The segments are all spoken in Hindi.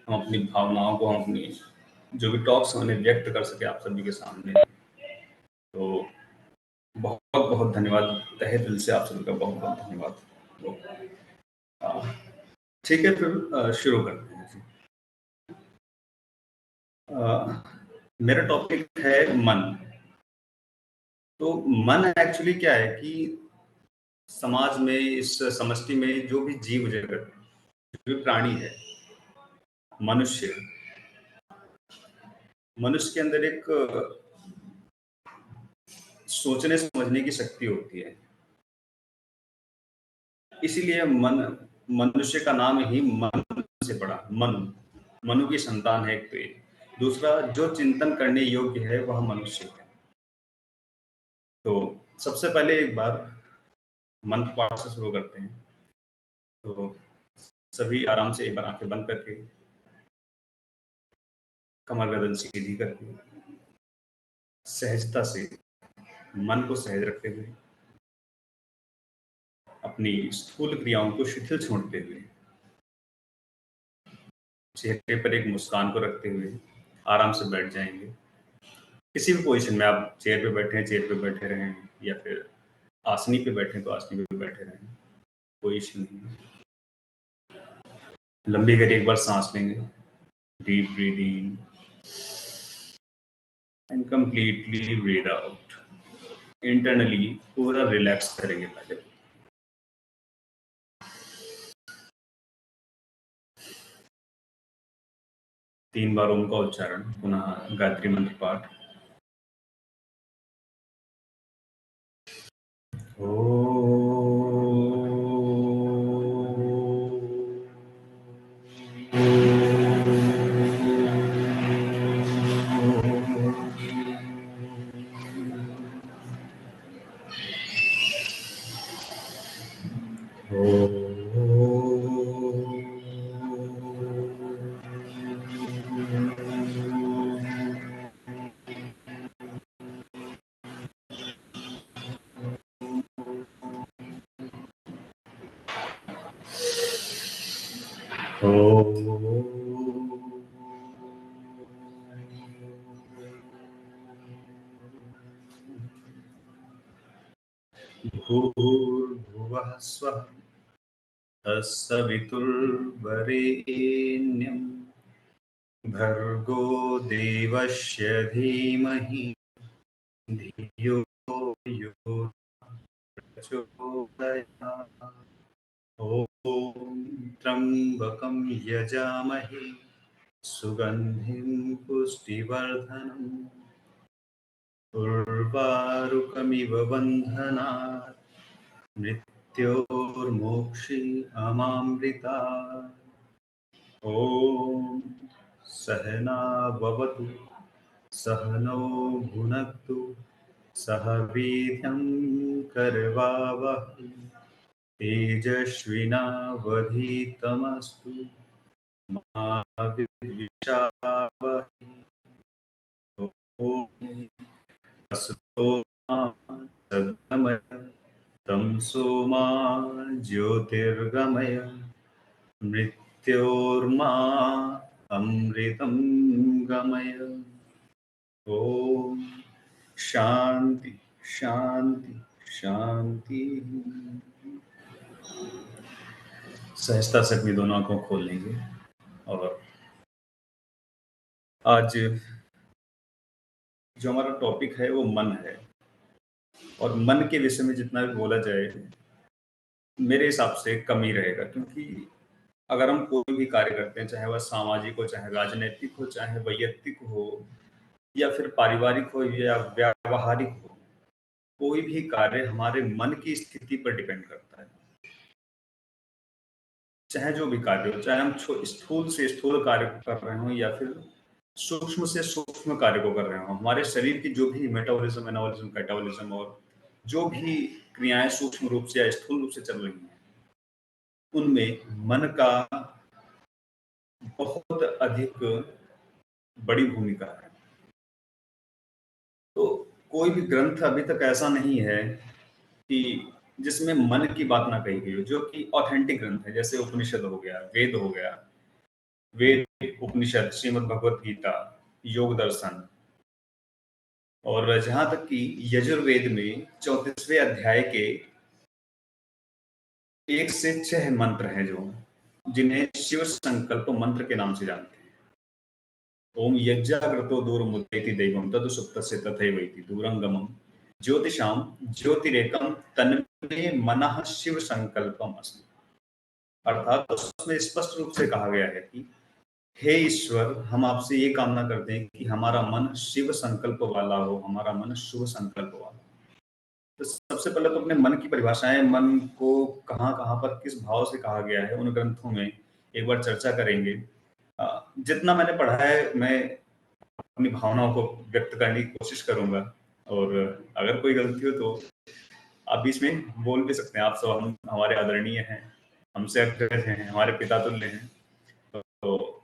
हम अपनी भावनाओं को, हम अपनी जो भी टॉक्स हैं उन्हें व्यक्त कर सके आप सभी के सामने। तो बहुत बहुत धन्यवाद, तहे दिल से आप सभी का बहुत बहुत धन्यवाद। तो ठीक है, फिर शुरू करते हैं जी। मेरा टॉपिक है मन। तो मन एक्चुअली क्या है कि समाज में, इस समष्टि में जो भी जीव जगत, जो भी प्राणी है, मनुष्य मनुष्य के अंदर एक सोचने समझने की शक्ति होती है। इसीलिए मनुष्य का नाम ही मन से पड़ा। मनु की संतान है एक तो ये। दूसरा, जो चिंतन करने योग्य है वह मनुष्य है। तो सबसे पहले एक बार मंत्र पाठ से शुरू करते हैं। तो सभी आराम से एक बार आंखें बंद करके, कमर गर्दन सीधी करके, सहजता से मन को सहज रखते हुए, अपनी स्थूल क्रियाओं को शिथिल छोड़ते हुए, चेहरे पर एक मुस्कान को रखते हुए आराम से बैठ जाएंगे। किसी भी पोजीशन में, आप चेयर पे बैठे हैं चेयर पे बैठे रहें, या फिर आसनी पे बैठे तो आसनी पे बैठे रहें, कोई इश्यू नहीं है। लंबी करके एक बार सांस लेंगे, deep breathing and completely breathe out. Internally पूरा रिलैक्स करेंगे पहले। तीन बार ओम का उच्चारण, पुनः गायत्री मंत्र पाठ। भूर्भुवः स्वः तत्सवितुर्वरेण्यं भर्गो देवस्य धीमहि धियो यो प्रचोदयात्। ॐ त्र्यम्बकं यजामहे सुगन्धिं पुष्टिवर्धनम् उर्वारुकमिव बन्धनात् मृत्योर्मोक्षि अमामृतात्। ॐ सहना भवतु, सहनौ भुनक्तु, सह वीर्यं करवावहै, तेजस्विनावधीतमस्तु मा विद्विषावहै। ॐ असतो मा सद्गमय, तमसो मा ज्योतिर्गमय, मृत्योर्मा अमृतं गमय। ओम शांति शांति शांति। सहजता से अपनी दोनों आंखों खोल लेंगे। और आज जो हमारा टॉपिक है वो मन है। और मन के विषय में जितना भी बोला जाए, मेरे हिसाब से कम ही रहेगा, क्योंकि अगर हम कोई भी कार्य करते हैं, चाहे वह सामाजिक हो, चाहे राजनीतिक हो, चाहे वैयक्तिक हो, या फिर पारिवारिक हो, या व्यावहारिक हो, कोई भी कार्य हमारे मन की स्थिति पर डिपेंड करता है। चाहे जो भी कार्य हो, चाहे हम स्थूल से स्थूल कार्य को कर रहे हो, या फिर सूक्ष्म से सूक्ष्म कार्य को कर रहे हो, हमारे शरीर की जो भी मेटाबॉलिज्म, एनाबॉलिज्म, कैटाबॉलिज्म और जो भी क्रियाएं सूक्ष्म रूप से या स्थूल रूप से चल रही हैं, उनमें मन का बहुत अधिक बड़ी भूमिका है। तो कोई भी ग्रंथ अभी तक ऐसा नहीं है कि जिसमें मन की बात ना कही गई हो, जो कि ऑथेंटिक ग्रंथ है, जैसे उपनिषद हो गया, वेद हो गया, वेद, उपनिषद, श्रीमद् भगवत गीता, योग दर्शन, और जहां तक कि यजुर्वेद में 34वें अध्याय के 1 से 6 मंत्र हैं जो जिन्हें शिव संकल्प मंत्र के नाम से जानते हैं। ओम यज्ञाग्रतो दूरमुदेति दैवम तद सुप्तस्य तथैवैति दूरंगमम ज्योतिषाम ज्योतिरेकम तन्मे मनः शिव संकल्पम अस्मि। अर्थात उसमें स्पष्ट रूप से कहा गया है कि हे ईश्वर, हम आपसे ये कामना करते हैं कि हमारा मन शिव संकल्प वाला हो, हमारा मन शुभ संकल्प वाला हो। तो सबसे पहले तो अपने मन की परिभाषाएं, मन को कहाँ-कहाँ पर किस भाव से कहा गया है, उन ग्रंथों में एक बार चर्चा करेंगे। जितना मैंने पढ़ा है, मैं अपनी भावनाओं को व्यक्त करने की कोशिश करूँगा, और अगर कोई गलती हो तो आप बीच में बोल भी सकते हैं। आप सब हमारे आदरणीय हैं, हमसे अग्रज हैं, हमारे पिता तुल्य हैं। तो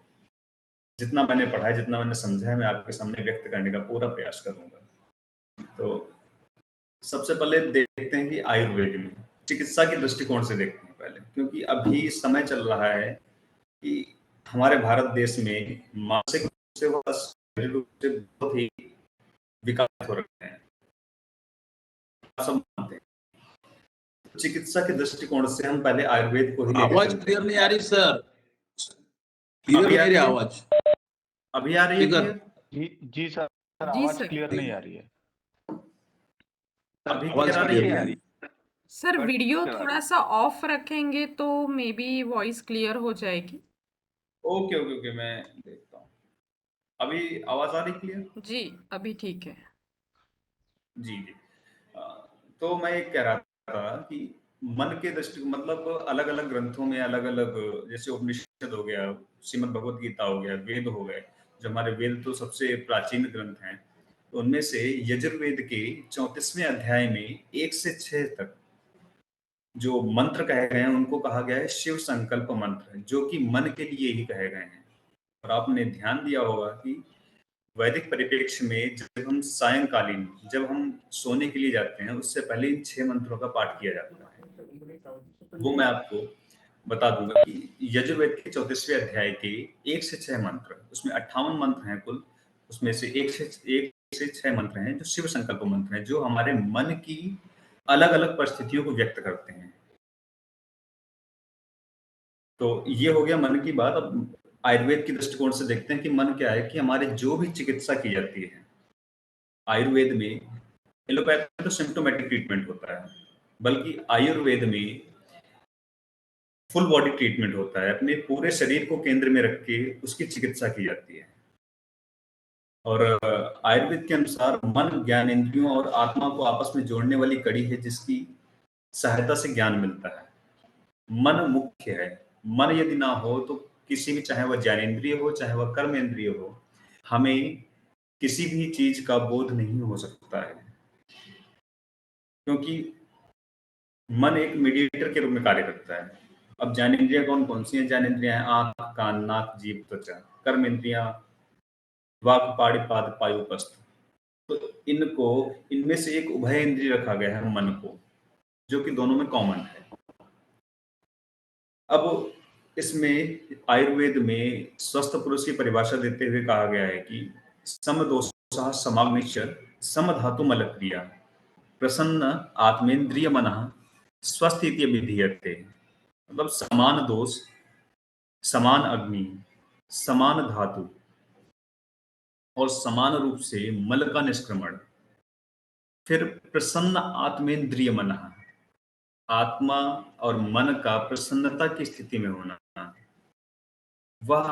जितना मैंने पढ़ा है, जितना मैंने समझा है, मैं आपके सामने व्यक्त करने का पूरा प्रयास करूँगा। तो सबसे पहले देखते हैं कि आयुर्वेद में चिकित्सा के दृष्टिकोण से देखते हैं पहले, क्योंकि अभी समय चल रहा है कि हमारे भारत देश में मानसिक रूप से व शारीरिक रूप से बहुत ही विकास हो रहे हैं, आप सब मानते हैं। तो चिकित्सा के दृष्टिकोण से हम पहले आयुर्वेद को ही लेकर आवाज चलते क्लियर हैं। नहीं आ रही सर, क्लियर अभी आ नहीं रही रही है? आवाज। अभी आ रही है स्पीकर क्लियर? जी सर, जी आवाज सर। क्लियर नहीं आ रही है। अभी आवाज क्लियर आ रही क्लियर नहीं आ है? रही। सर कट वीडियो करा थोड़ा सा ऑफ रखेंगे तो मे बी वॉइस क्लियर हो जाएगी। ओके ओके ओके, मैं देखता हूँ। अभी आवाज आ रही क्लियर? जी अभी ठीक है। जी जी। अ, तो मैं ये कह रहा था कि मन के दृष्टि मतलब अलग अलग ग्रंथों में अलग अलग, जैसे उपनिषद हो गया, श्रीमद् भगवत गीता हो गया, वेद हो गए, जो हमारे वेद तो सबसे प्राचीन ग्रंथ हैं। तो उनमें से यजुर्वेद के 34वें अध्याय में 1 से 6 तक जो मंत्र कहे गए हैं, उनको कहा गया है शिव संकल्प मंत्र, जो कि मन के लिए ही कहे गए हैं। और आपने ध्यान दिया होगा कि वैदिक परिप्रेक्ष्य में जब हम सायंकालीन, जब हम सोने के लिए जाते हैं, उससे पहले इन 6 मंत्रों का पाठ किया जाता है। वो मैं आपको बता दूंगा कि यजुर्वेद के 34वें अध्याय के 1 से 6 मंत्र, उसमें 58 मंत्र हैं कुल। उसमें से 1 से 6 मंत्र हैं जो शिव संकल्प मंत्र हैं, जो हमारे मन की अलग अलग परिस्थितियों को व्यक्त करते हैं। तो ये हो गया मन की बात। अब आयुर्वेद के दृष्टिकोण से देखते हैं कि मन क्या है, कि हमारे जो भी चिकित्सा की जाती है आयुर्वेद में, एलोपैथी में तो सिम्प्टोमेटिक ट्रीटमेंट होता है, बल्कि आयुर्वेद में फुल बॉडी ट्रीटमेंट होता है। अपने पूरे शरीर को केंद्र में रख के उसकी चिकित्सा की जाती है। और आयुर्वेद के अनुसार मन ज्ञानेंद्रियों और आत्मा को आपस में जोड़ने वाली कड़ी है, जिसकी सहायता से ज्ञान मिलता है। मन मुख्य है। मन यदि ना हो तो किसी भी, चाहे वह ज्ञानेंद्रिय हो चाहे वह कर्मेंद्रिय हो, हमें किसी भी चीज का बोध नहीं हो सकता है, क्योंकि मन एक मीडिएटर के रूप में कार्य करता है। अब ज्ञानेंद्रियां कौन कौन सी हैं? ज्ञानेंद्रियां हैं आंख, कान, नाक, जीभ, त्वचा। कर्म इंद्रियां वाक, पाणिपाद, पायुपस्थ। तो इनको, इनमें से एक उभय इंद्रिय रखा गया है मन को, जो कि दोनों में कॉमन है। अब इसमें आयुर्वेद में स्वस्थ पुरुष की परिभाषा देते हुए कहा गया है कि समदोषः समाग्निश्च समधातुमल क्रिया प्रसन्न आत्मेन्द्रिय मनः स्वस्थ इति विधीयते। मतलब समान दोष, समान अग्नि, समान धातु और समान रूप से मल का निष्क्रमण, फिर प्रसन्न आत्मेन्द्रिय मन, आत्मा और मन का प्रसन्नता की स्थिति में होना, वह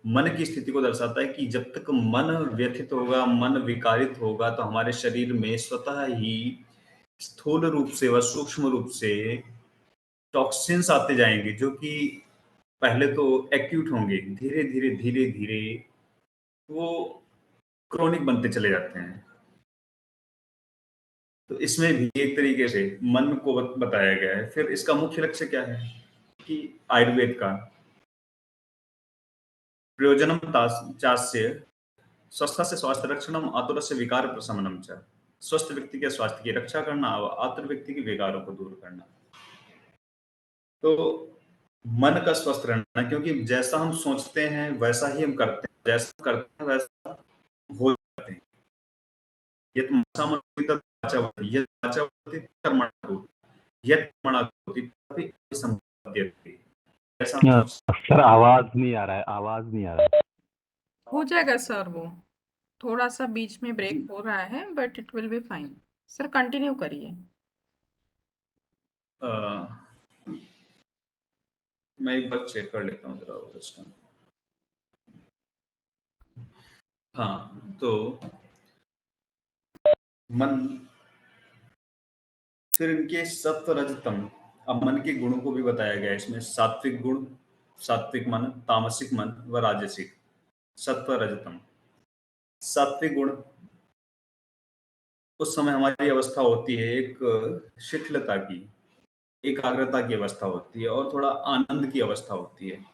मन की स्थिति को दर्शाता है कि जब तक मन व्यथित होगा, मन विकारित होगा, तो हमारे शरीर में स्वतः ही स्थूल रूप से व सूक्ष्म रूप से टॉक्सिन्स आते जाएंगे, जो कि पहले तो एक्यूट होंगे, धीरे धीरे धीरे धीरे वो क्रोनिक बनते चले जाते हैं। तो इसमें भी एक तरीके से मन को बताया गया है। फिर इसका मुख्य लक्ष्य क्या है कि आयुर्वेद का प्रयोजनम चास्य स्वस्थ से स्वास्थ्य रक्षणम आतुर से विकार प्रशमनम च, स्वस्थ व्यक्ति के स्वास्थ्य की रक्षा करना और आतुर व्यक्ति के विकारों को दूर करना। तो मन का स्वस्थ रहना, क्योंकि जैसा हम सोचते हैं वैसा ही हम करते हैं, जैसा करते हैं वैसा हो जाते हैं। यत् मनसामनुति तत् वाचावति, यत् वाचावति कर्मणि करोति, यत् कर्मणा करोति तदपि संपद्यते। ऐसा हम सोच सर आवाज नहीं आ रहा है, आवाज नहीं आ रहा है। हो जाएगा सर, वो थोड़ा सा बीच में ब्रेक हो रहा है, but it will be fine. Sir continue करिए। अ, मैं एक बार चेक कर लेता हूँ जरा सिस्टम। हाँ, तो मन, फिर इनके सत्व रज तम, अब मन के गुणों को भी बताया गया है इसमें। सात्विक गुण, सात्विक मन, तामसिक मन व राजसिक। सत्व रजतम, सात्विक गुण, उस समय हमारी अवस्था होती है एक शिथिलता की, एकाग्रता की अवस्था होती है और थोड़ा आनंद की अवस्था होती है।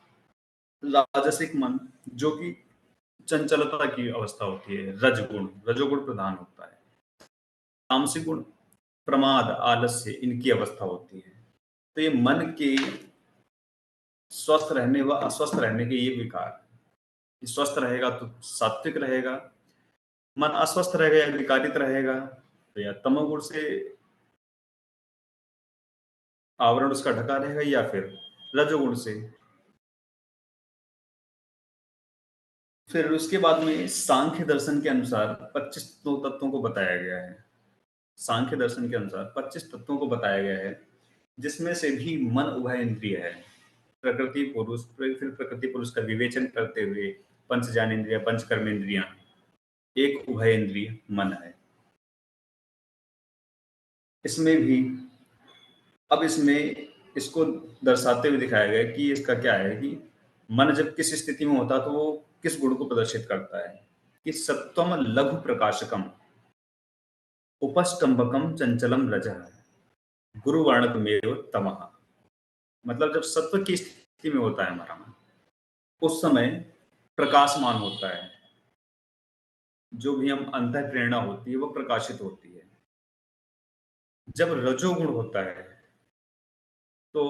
राजसिक मन, जो कि चंचलता की अवस्था होती है, रजगुण, रजोगुण प्रधान होता है। तामसिक गुण, प्रमाद, आलस्य, इनकी अवस्था होती है। तो ये मन के स्वस्थ रहने व अस्वस्थ रहने के ये विकार, कि स्वस्थ रहेगा तो सात्विक रहेगा, मन अस्वस्थ रहेगा या विकारित रहेगा तो या तमोगुण से आवरण उसका ढका रहेगा या फिर रजोगुण से। फिर उसके बाद में सांख्य दर्शन के अनुसार 25 तत्वों को बताया गया है। सांख्य दर्शन के अनुसार 25 तत्वों को बताया गया है, जिसमें से भी मन उभय इंद्रिय है। प्रकृति पुरुष, फिर प्रकृति पुरुष का विवेचन करते हुए पंच ज्ञानेन्द्रिय, पंच कर्मेंद्रियां, एक उभय इंद्रिय मन है। इसमें भी, अब इसमें इसको दर्शाते हुए दिखाया गया कि इसका क्या है कि मन जब किस स्थिति में होता है तो वो किस गुण को प्रदर्शित करता है, कि सत्वम लघु प्रकाशकम, उपस्टंभकम चंचलम रजः, गुरुवर्णकमेव तमः। मतलब जब सत्व की स्थिति में होता है हमारा मन, उस समय प्रकाशमान होता है, जो भी हम अंतः प्रेरणा होती है वो प्रकाशित होती है। जब रजोगुण होता है तो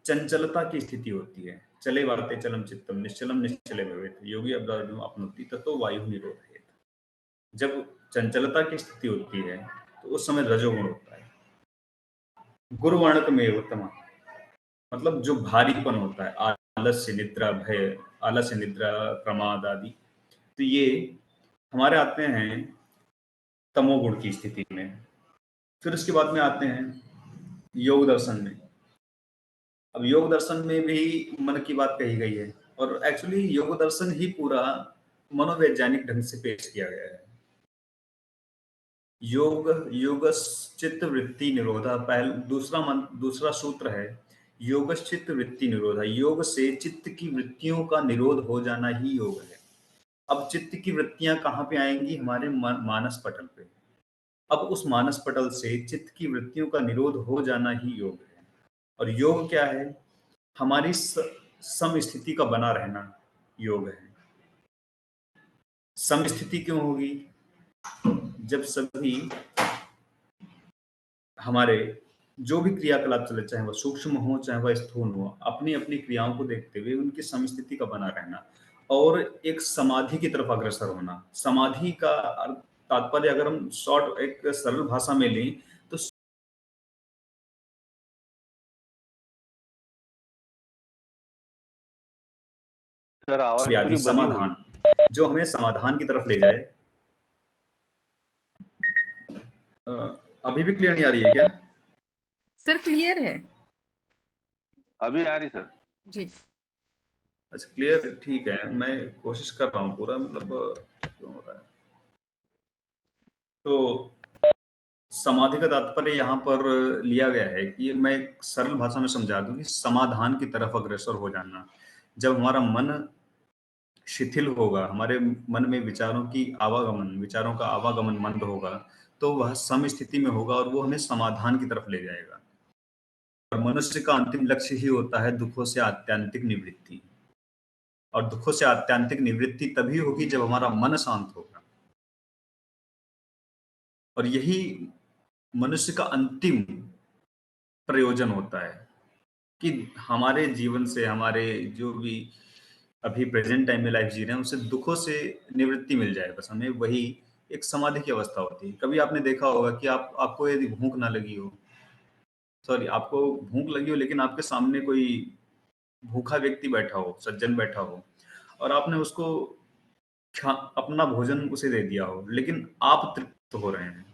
चंचलता की स्थिति होती है। चले वाते चलम चित्तम निश्चलम निश्चले भवेत् योगी अब्दानु अपनोति ततो वायु निरोधयेत्। जब चंचलता की स्थिति होती है तो उस समय रजोगुण होता है। गुरुवर्णकमेव तमः, मतलब जो भारीपन होता है, आलस्य, निद्रा, भय, आलस्य, निद्रा, प्रमाद आदि, तो ये हमारे आते हैं तमोगुण की स्थिति में। फिर उसके बाद में आते हैं योग दर्शन में। अब योग दर्शन में भी मन की बात कही गई है, और एक्चुअली योग दर्शन ही पूरा मनोवैज्ञानिक ढंग से पेश किया गया है। योग, योगश्चित्त वृत्ति निरोधा, पहल दूसरा सूत्र है योगश्चित्त वृत्ति निरोधा। योग से चित्त की वृत्तियों का निरोध हो जाना ही योग है। अब चित्त की वृत्तियां कहाँ पे आएंगी? हमारे मानस पटल पे। अब उस मानस पटल से चित्त की वृत्तियों का निरोध हो जाना ही योग है। और योग क्या है? हमारी सम स्थिति का बना रहना योग है। सम स्थिति क्यों होगी? जब सभी हमारे जो भी क्रियाकलाप चले, चाहे वह सूक्ष्म हो चाहे वह स्थूल हो, अपनी अपनी क्रियाओं को देखते हुए उनकी समस्थिति का बना रहना और एक समाधि की तरफ अग्रसर होना। समाधि का तात्पर्य अगर हम शॉर्ट एक सरल भाषा में लें तो सर आवाज व्याधि पूरी बंद ही हो गई। समाधान, जो हमें समाधान की तरफ ले जाए। अ, अभी भी क्लियर नहीं आ रही है क्या? सर क्लियर है अभी आ रही सर। जी। अच्छा, क्लियर, ठीक है। मैं कोशिश कर रहा हूँ पूरा, मतलब क्यों हो रहा है। तो समाधि का तात्पर्य यहाँ पर लिया गया है कि मैं एक सरल भाषा में समझा दूं कि समाधान की तरफ अग्रसर हो जाना। जब हमारा मन शिथिल होगा, हमारे मन में विचारों का आवागमन मंद होगा, तो वह सम स्थिति में होगा और वो हमें समाधान की तरफ ले जाएगा। और मनुष्य का अंतिम लक्ष्य ही होता है दुखों से आत्यंतिक निवृत्ति। और दुखों से आत्यंतिक निवृत्ति तभी होगी जब हमारा मन शांत होगा। और यही मनुष्य का अंतिम प्रयोजन होता है। कि हमारे जीवन से, हमारे जो भी अभी प्रेजेंट टाइम में लाइफ जी रहे हैं, उससे दुखों से निवृत्ति मिल जाए, बस हमें वही एक समाधि की अवस्था होती है। कभी आपने देखा होगा कि आपको यदि भूख ना लगी हो, सॉरी, आपको भूख लगी हो लेकिन आपके सामने कोई भूखा व्यक्ति बैठा हो, सज्जन बैठा हो, और आपने उसको अपना भोजन उसे दे दिया हो, लेकिन आप तृप्त हो रहे हैं,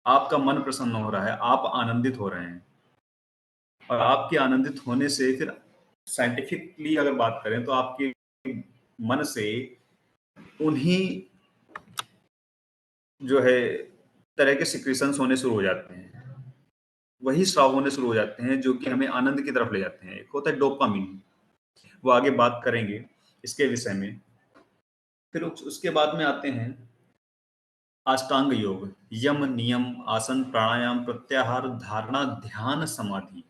आपका मन प्रसन्न हो रहा है, आप आनंदित हो रहे हैं, और आपके आनंदित होने से फिर साइंटिफिकली अगर बात करें तो आपके मन से उन्हीं जो है तरह के सिक्रीशंस होने शुरू हो जाते हैं, वही स्राव होने शुरू हो जाते हैं जो कि हमें आनंद की तरफ ले जाते हैं। एक होता है डोपामिन, वो आगे बात करेंगे इसके विषय में। फिर उसके बाद में आते हैं अष्टांग योग, यम, नियम, आसन, प्राणायाम, प्रत्याहार, धारणा, ध्यान, समाधि।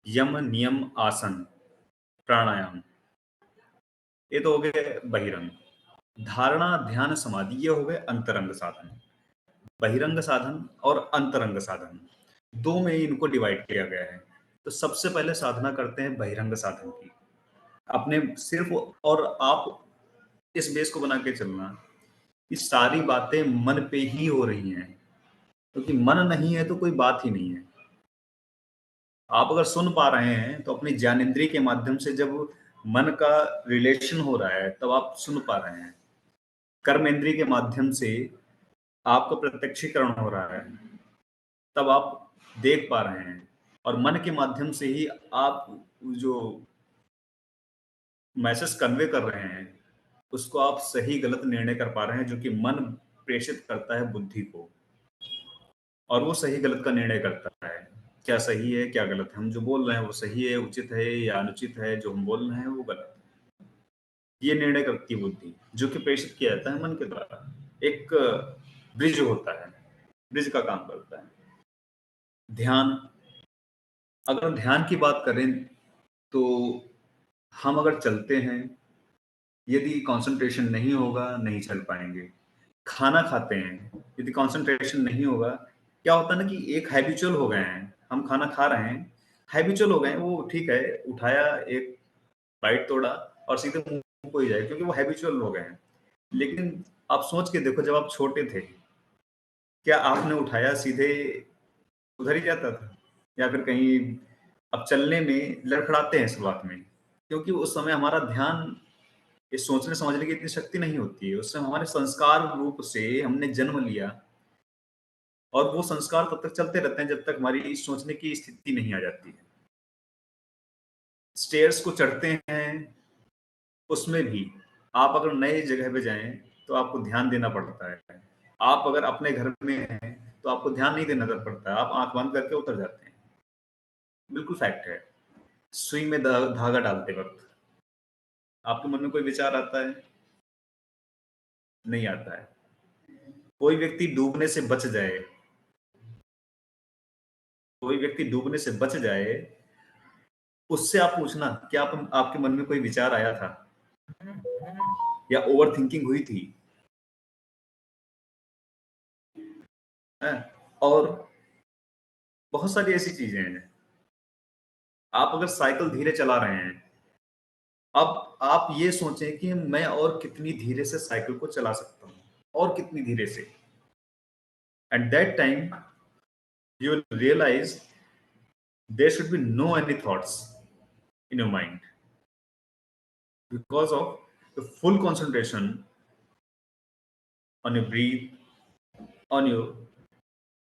यम, नियम, आसन, प्राणायाम, ये तो हो गए बहिरंग। धारणा, ध्यान, समाधि, ये हो गए अंतरंग साधन। बहिरंग साधन और अंतरंग साधन, दो में ही इनको डिवाइड किया गया है। तो सबसे पहले साधना करते हैं बहिरंग साधन की, अपने सिर्फ, और आप इस बेस को बना के चलना कि सारी बातें मन पे ही हो रही हैं, क्योंकि मन नहीं है तो कोई बात ही नहीं है। आप अगर सुन पा रहे हैं तो अपनी ज्ञानेंद्रिय के माध्यम से, जब मन का रिलेशन हो रहा है तब आप सुन पा रहे हैं। कर्मेंद्रिय के माध्यम से आपका प्रत्यक्षीकरण हो रहा है, तब आप देख पा रहे हैं, और मन के माध्यम से ही आप जो मैसेज कन्वे कर रहे हैं उसको आप सही गलत निर्णय कर पा रहे हैं, जो कि मन प्रेषित करता है बुद्धि को, और वो सही गलत का निर्णय करता है। क्या सही है, क्या गलत है, हम जो बोल रहे हैं वो सही है, उचित है या अनुचित है, जो हम बोल रहे हैं वो गलत है, ये निर्णय करती है बुद्धि, जो कि प्रेषित किया जाता है मन के द्वारा। एक ब्रिज होता है, ब्रिज का काम करता है ध्यान। अगर हम ध्यान की बात करें तो हम अगर चलते हैं, यदि कंसंट्रेशन नहीं होगा नहीं चल पाएंगे। खाना खाते हैं, यदि कंसंट्रेशन नहीं होगा, क्या होता है ना कि एक हैबिचुअल हो गए हैं, हम खाना खा रहे हैं, हैबिचुअल हो गए हैं, वो ठीक है, उठाया, एक बाइट तोड़ा और सीधे मुंह को ही जाए, क्योंकि वो हैबिचुअल हो गए हैं। लेकिन आप सोच के देखो, जब आप छोटे थे, क्या आपने उठाया सीधे उधर ही जाता था, या फिर कहीं, अब चलने में लड़खड़ाते हैं शुरुआत में, क्योंकि उस समय हमारा ध्यान, ये सोचने समझने की इतनी शक्ति नहीं होती है। उस समय हमारे संस्कार रूप से हमने जन्म लिया, और वो संस्कार तब तक चलते रहते हैं जब तक हमारी सोचने की स्थिति नहीं आ जाती है। स्टेयर्स को चढ़ते हैं, उसमें भी आप अगर नए जगह पे जाएं तो आपको ध्यान देना पड़ता है। आप अगर अपने घर में हैं तो आपको ध्यान नहीं देना पड़ता है, आप आंख बंद करके उतर जाते हैं। बिल्कुल फैक्ट है। सुई में धागा डालते वक्त आपके मन में कोई विचार आता है? नहीं आता है। कोई व्यक्ति डूबने से बच जाए, कोई व्यक्ति डूबने से बच जाए, उससे आप पूछना क्या आपके मन में कोई विचार आया था, या ओवर थिंकिंग हुई थी? है? और बहुत सारी ऐसी चीजें हैं। आप अगर साइकिल धीरे चला रहे हैं, अब आप ये सोचें कि मैं और कितनी धीरे से साइकिल को चला सकता हूं, और कितनी धीरे से। At that time you will realize there should be no any thoughts in your mind, because of the full concentration on your breathe, on your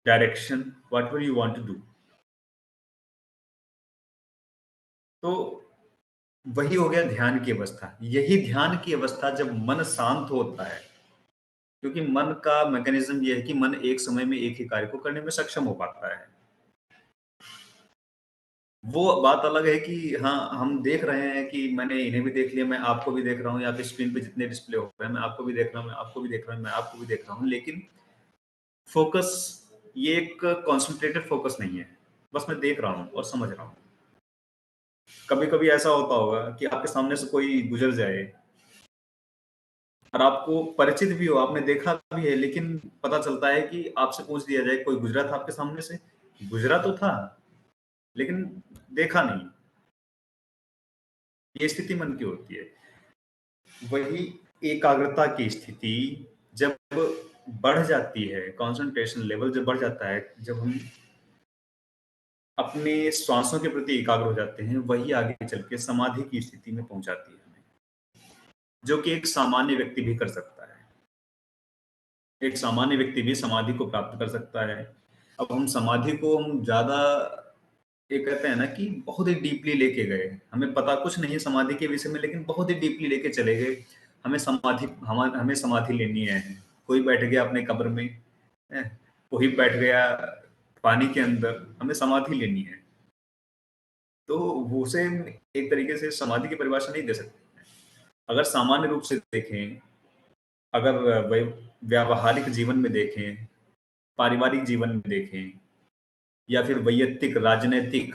direction, whatever you want to do. तो वही हो गया ध्यान की अवस्था। यही ध्यान की अवस्था जब मन शांत होता है, क्योंकि मन का मैकेनिज्म यह है कि मन एक समय में एक ही कार्य को करने में सक्षम हो पाता है। वो बात अलग है कि हाँ, हम देख रहे हैं कि मैंने इन्हें भी देख लिया, मैं आपको भी देख रहा हूँ, या फिर स्क्रीन पे जितने डिस्प्ले हो रहे हैं, मैं आपको भी देख रहा हूँ, मैं आपको भी देख रहा हूँ, मैं आपको भी देख रहा हूँ, लेकिन फोकस, ये एक कॉन्सेंट्रेटेड फोकस नहीं है, बस मैं देख रहा हूँ और समझ रहा हूँ। कभी कभी ऐसा होता होगा कि आपके सामने से कोई गुजर जाए, और आपको परिचित भी हो, आपने देखा भी है, लेकिन पता चलता है कि आपसे पूछ दिया जाए कोई गुजरा था आपके सामने से, गुजरा तो था, लेकिन देखा नहीं। ये स्थिति मन की होती है। वही एकाग्रता की स्थिति जब बढ़ जाती है, कंसंट्रेशन लेवल जब बढ़ जाता है, जब हम अपने श्वासों के प्रति एकाग्र हो जाते हैं, वही आगे चल के समाधि की स्थिति में पहुंचाती है हमें, जो कि एक सामान्य व्यक्ति भी कर सकता है। एक सामान्य व्यक्ति भी समाधि को प्राप्त कर सकता है। अब हम समाधि को हम ज्यादा, ये कहते हैं ना कि बहुत ही डीपली लेके गए, हमें पता कुछ नहीं है समाधि के विषय में, लेकिन बहुत ही डीपली लेके चले गए। हमें समाधि लेनी है। कोई बैठ गया अपने कब्र में, हैं, कोई बैठ गया पानी के अंदर, हमें समाधि लेनी है। तो वो उसे एक तरीके से समाधि की परिभाषा नहीं दे सकते। अगर सामान्य रूप से देखें, अगर व्यावहारिक जीवन में देखें, पारिवारिक जीवन में देखें, या फिर वैयक्तिक राजनीतिक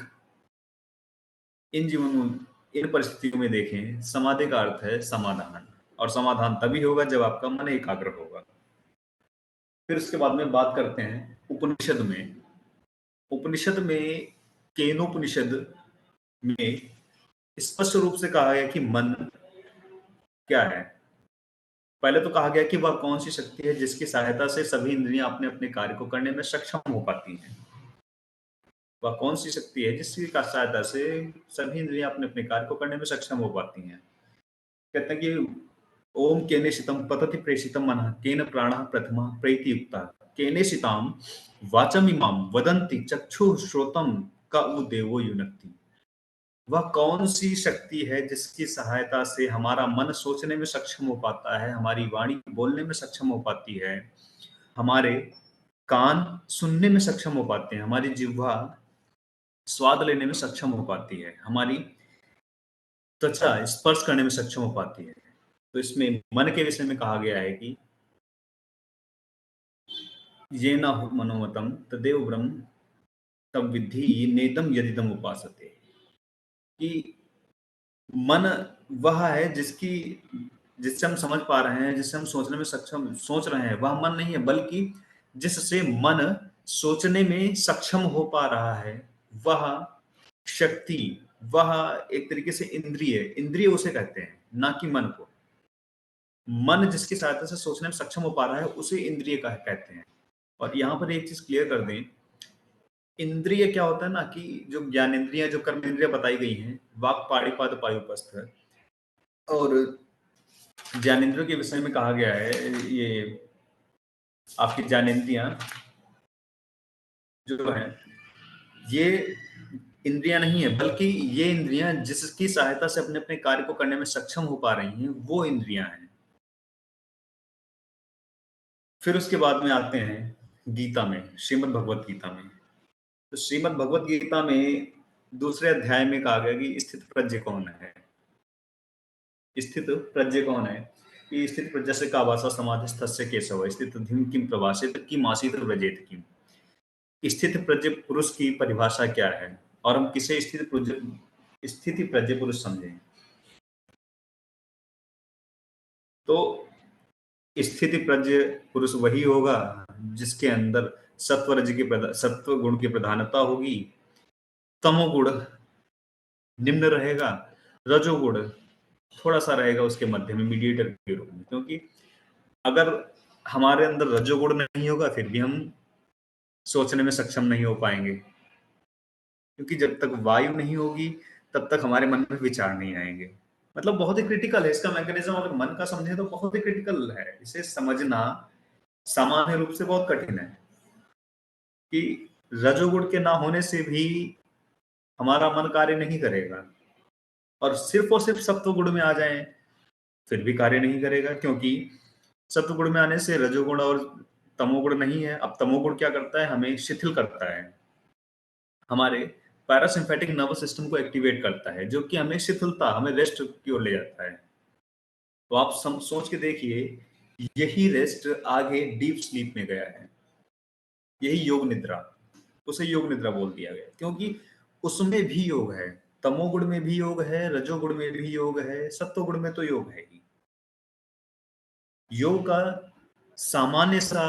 इन परिस्थितियों में देखें, समाधि का अर्थ है समाधान, और समाधान तभी होगा जब आपका मन एकाग्र होगा। फिर उसके बाद में बात करते हैं उपनिषद में। उपनिषद में केनोपनिषद में स्पष्ट रूप से कहा गया कि मन क्या है। पहले तो कहा गया कि वह कौन सी शक्ति है जिसकी सहायता से सभी इंद्रियां अपने अपने कार्य को करने में सक्षम हो पाती हैं। वह कौन सी शक्ति है जिसकी सहायता से सभी इंद्रियां अपने अपने कार्य को करने में सक्षम हो पाती हैं। कहते हैं कि ओम केनेशितम पतति प्रेषितम मनः केन प्राणः प्रथमा प्रीतियुक्ता केनेशिताम वाचमिमाम वदन्ति चक्षु श्रोतम का उ देवो युनक्ति। वह कौन सी शक्ति है जिसकी सहायता से हमारा मन सोचने में सक्षम हो पाता है, हमारी वाणी बोलने में सक्षम हो पाती है, हमारे कान सुनने में सक्षम हो पाते हैं, हमारी जिह्वा स्वाद लेने में सक्षम हो पाती है, हमारी त्वचा स्पर्श करने में सक्षम हो पाती है। तो इसमें मन के विषय में कहा गया है कि ये न मनोमतम तदेव ब्रह्म तब विद्धि नेतम यदिदम उपासते। कि मन वह है जिससे हम समझ पा रहे हैं, जिससे हम सोचने में सक्षम सोच रहे हैं, वह मन नहीं है, बल्कि जिससे मन सोचने में सक्षम हो पा रहा है, वह शक्ति, वह एक तरीके से इंद्रिय उसे कहते हैं, ना कि मन को। मन जिसकी सहायता से सोचने में सक्षम हो पा रहा है उसे इंद्रिय कहते हैं। और यहाँ पर एक चीज क्लियर कर दें, इंद्रिय क्या होता है ना, कि जो ज्ञानेंद्रिय, जो कर्मेंद्रिय बताई गई हैं, वाक पाणिपाद पायुपस्थ, और ज्ञानेंद्रियों के विषय में कहा गया है, ये आपकी ज्ञानेंद्रियां जो है, ये इंद्रियां नहीं है, बल्कि ये इंद्रियां जिसकी सहायता से अपने अपने कार्य को करने में सक्षम हो पा रही हैं, वो इंद्रियां हैं। फिर उसके बाद में आते हैं गीता में, श्रीमद् भगवत गीता में। तो श्रीमद् भगवत गीता में दूसरे अध्याय में कहा गया कि स्थित प्रज्ञ कौन है। स्थित प्रज्ञ कौन है? कि स्थित प्रज्ञस्य का वासा समाधिस्थस्य केशव स्थित धीम किम प्रवासित किम आसीत व्रजेत किम। स्थित प्रज्ञ पुरुष की परिभाषा क्या है, और हम किसे स्थिति प्रज्ञ पुरुष समझें? तो स्थिति प्रज्ञ पुरुष वही होगा जिसके अंदर सत्व गुण की प्रधानता होगी, तमोगुण निम्न रहेगा, रजोगुण थोड़ा सा रहेगा उसके मध्य में, मीडिएटर के रूप में। क्योंकि अगर हमारे अंदर रजोगुण नहीं होगा, फिर भी हम सोचने में सक्षम नहीं हो पाएंगे, क्योंकि जब तक वायु नहीं होगी तब तक हमारे मन में विचार नहीं आएंगे। मतलब बहुत ही क्रिटिकल है इसका मैकेनिज्म। अगर मन का समझे तो बहुत ही क्रिटिकल है, इसे समझना सामान्य रूप से बहुत कठिन है कि रजोगुण के ना होने से भी हमारा मन कार्य नहीं करेगा, और सिर्फ सत्वगुण में आ जाए फिर भी कार्य नहीं करेगा, क्योंकि सत्वगुण में आने से रजोगुण और तमोगुण नहीं है। अब तमोगुण क्या करता है? हमें शिथिल करता है, हमारे पैरासिम्पैथिक नर्वस सिस्टम को एक्टिवेट करता है, जो कि हमें शिथिलता, हमें रेस्ट की ओर ले जाता है। तो आप सोच के देखिए, यही रेस्ट आगे डीप स्लीप में गया है, यही योग निद्रा, उसे योग निद्रा बोल दिया गया, क्योंकि उसमें भी योग है, तमोगुण में भी योग है, रजोगुण में भी योग है, सत्वगुण में तो योग है ही। योग का सामान्य सा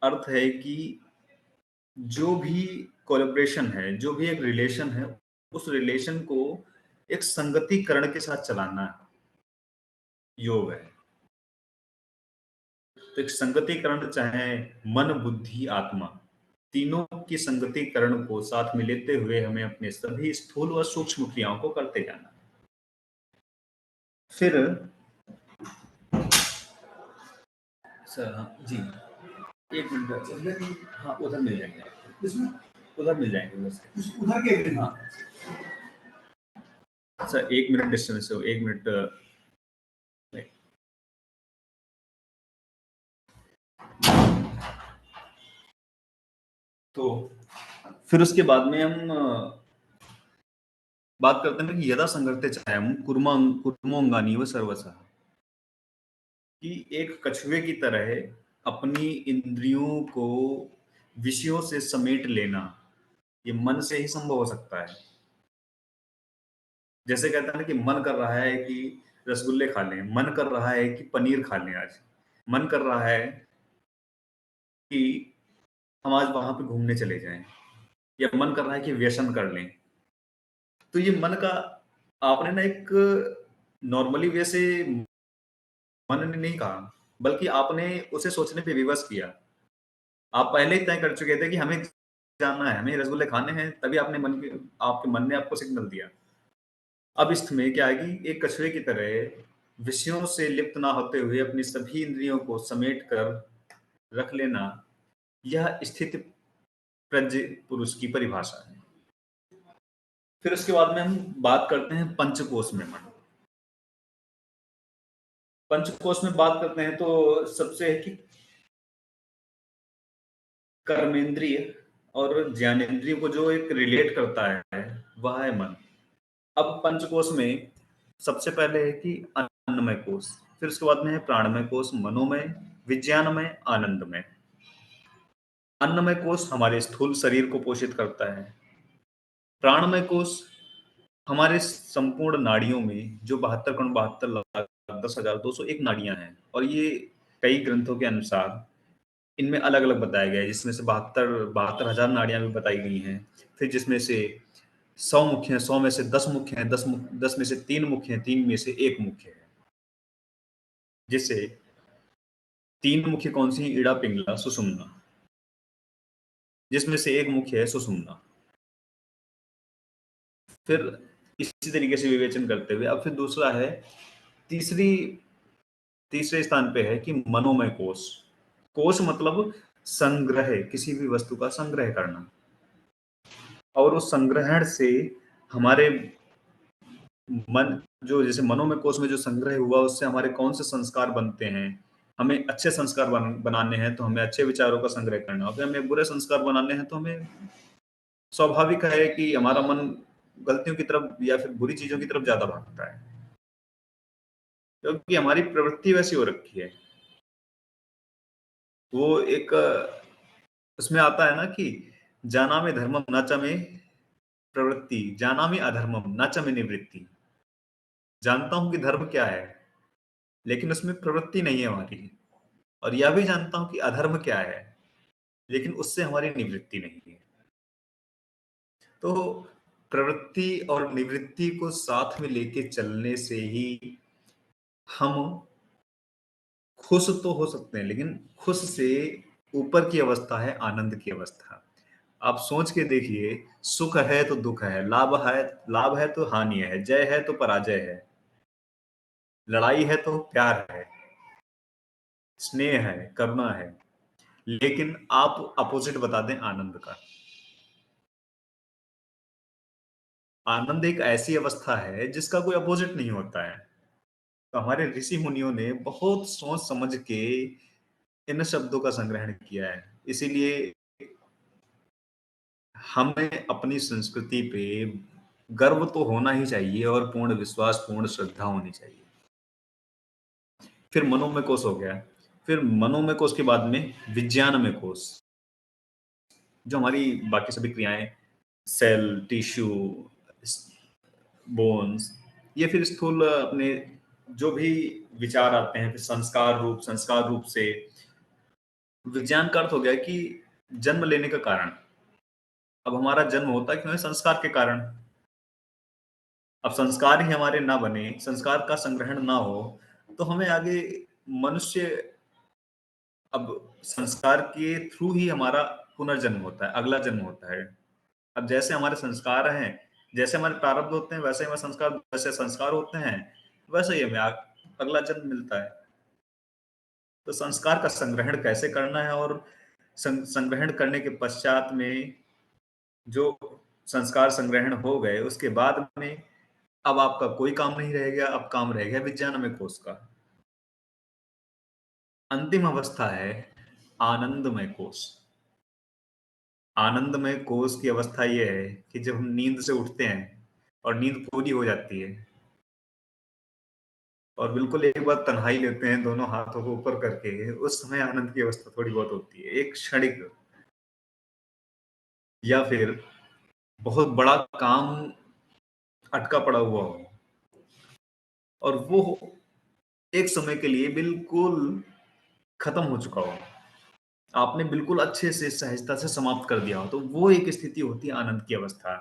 अर्थ है कि जो भी कोलैबोरेशन है, जो भी एक रिलेशन है, उस रिलेशन को एक संगतिकरण के साथ चलाना योग है। तो एक संगतिकरण चाहे मन, बुद्धि, आत्मा, तीनों की संगतिकरण को साथ में लेते हुए हमें अपने सभी स्थूल व सूक्ष्म क्रियाओं को करते जाना है। फिर सर जी, 1 मिनट, हाँ उधर मिल जाएंगे, उधर मिल जाएंगे उधर के, हाँ सर 1 मिनट डिस्टेंस हो, 1 मिनट। तो फिर उसके बाद में हम बात करते हैं कि यदा संगते चायम कुर्मोंगानी व सर्वसः, कि एक कछुए की तरह अपनी इंद्रियों को विषयों से समेट लेना, ये मन से ही संभव हो सकता है। जैसे कहते हैं ना कि मन कर रहा है कि रसगुल्ले खा लें, मन कर रहा है कि पनीर खा लें, आज मन कर रहा है कि हम आज वहां पे घूमने चले जाएं, या मन कर रहा है कि व्यसन कर लें। तो ये मन का आपने ना एक नॉर्मली वे से मन ने नहीं कहा, बल्कि आपने उसे सोचने पे विवश किया। आप पहले ही तय कर चुके थे कि हमें जाना है, हमें रसगुल्ले खाने हैं, तभी आपके मन ने आपको सिग्नल दिया। अब इसमें क्या है कि एक कछुए की तरह विषयों से लिप्त ना होते हुए अपनी सभी इंद्रियों को समेट कर रख लेना, यह स्थित प्रज्ञ पुरुष की परिभाषा है। फिर उसके बाद में हम बात करते हैं पंचकोश में मन। पंचकोश में बात करते हैं तो सबसे है कि कर्मेंद्रिय और ज्ञानेंद्रिय को जो एक रिलेट करता है वह है मन। अब पंचकोश में सबसे पहले है कि अन्नमय कोश, फिर उसके बाद में है प्राणमय कोश, मनोमय, विज्ञानमय, आनंदमय। अन्नमय कोश हमारे स्थूल शरीर को पोषित करता है। प्राणमय कोश हमारे संपूर्ण नाड़ियों में जो 72,72,10,201 नाड़ियां हैं, और ये कई ग्रंथों के अनुसार इनमें अलग अलग बताया गया है, जिसमें से 72,000 नाड़ियां भी बताई गई हैं। फिर जिसमें से 100 मुख्य हैं, 100 में से 10 मुख्य हैं, 10 में से 3 मुख्य हैं, 3 में से 1 मुख्य है। जिससे 3 मुख्य कौन सी? इड़ा, पिंगला, सुषुम्ना, जिसमें से 1 मुख्य है सुषुम्ना। फिर इसी तरीके से विवेचन करते हुए अब फिर दूसरा है, तीसरे स्थान पे है कि मनोमय कोश। कोश मतलब संग्रह, किसी भी वस्तु का संग्रह करना, और उस संग्रहण से हमारे मन, जो जैसे मनोमय कोश में जो संग्रह हुआ उससे हमारे कौन से संस्कार बनते हैं। हमें अच्छे संस्कार बनाने हैं तो हमें अच्छे विचारों का संग्रह करना होगा, हमें बुरे संस्कार बनाने हैं तो हमें स्वाभाविक है कि हमारा मन गलतियों की तरफ या फिर बुरी चीजों की तरफ ज्यादा भागता है, क्योंकि हमारी प्रवृत्ति वैसी हो रखी है। वो एक उसमें आता है ना कि जाना में धर्मम न च में प्रवृत्ति, जाना में अधर्मम न च में निवृत्ति। जानता हूं कि धर्म क्या है, लेकिन उसमें प्रवृत्ति नहीं है हमारी, और यह भी जानता हूं कि अधर्म क्या है, लेकिन उससे हमारी निवृत्ति नहीं है। तो प्रवृत्ति और निवृत्ति को साथ में लेके चलने से ही हम खुश तो हो सकते हैं, लेकिन खुश से ऊपर की अवस्था है आनंद की अवस्था। आप सोच के देखिए, सुख है तो दुख है, लाभ है तो हानि है, जय है तो पराजय है, लड़ाई है तो प्यार है, स्नेह है, करुणा है, लेकिन आप अपोजिट बता दें आनंद का। आनंद एक ऐसी अवस्था है जिसका कोई अपोजिट नहीं होता है। तो हमारे ऋषि मुनियों ने बहुत सोच समझ के इन शब्दों का संग्रहण किया है। इसीलिए हमें अपनी संस्कृति पे गर्व तो होना ही चाहिए, और पूर्ण विश्वास, पूर्ण श्रद्धा होनी चाहिए। फिर मनोमय कोश हो गया, फिर मनोमय कोश के बाद में विज्ञानमय कोश, जो हमारी बाकी सभी क्रियाएं, सेल, टिश्यू, बोन्स, ये फिर स्थूल अपने जो भी विचार आते हैं, फिर संस्कार रूप से विज्ञान का अर्थ हो गया कि जन्म लेने का कारण। अब हमारा जन्म होता क्यों है? संस्कार के कारण। अब संस्कार ही हमारे ना बने, संस्कार का संग्रहण ना हो, तो हमें आगे मनुष्य, अब संस्कार के थ्रू ही हमारा पुनर्जन्म होता है, अगला जन्म होता है। अब जैसे हमारे संस्कार हैं, जैसे हमारे प्रारब्ध होते हैं, वैसे हमारे संस्कार, वैसे संस्कार होते हैं, वैसे ही हमें अगला जन्म मिलता है। तो संस्कार का संग्रहण कैसे करना है, और संग्रहण करने के पश्चात में जो संस्कार संग्रहण हो गए, उसके बाद में अब आपका कोई काम नहीं रह गया, अब काम रह गया विज्ञानमय कोश का। अंतिम अवस्था है आनंदमय कोश। आनंदमय कोश की अवस्था यह है कि जब हम नींद से उठते हैं और नींद पूरी हो जाती है, और बिल्कुल एक बार तन्हाई लेते हैं दोनों हाथों को ऊपर करके, उस समय आनंद की अवस्था थोड़ी बहुत होती है, एक क्षणिक। या फिर बहुत बड़ा काम अटका पड़ा हुआ हो, और वो एक समय के लिए बिल्कुल खत्म हो चुका हो, आपने बिल्कुल अच्छे से सहजता से समाप्त कर दिया हो, तो वो एक स्थिति होती है आनंद की अवस्था।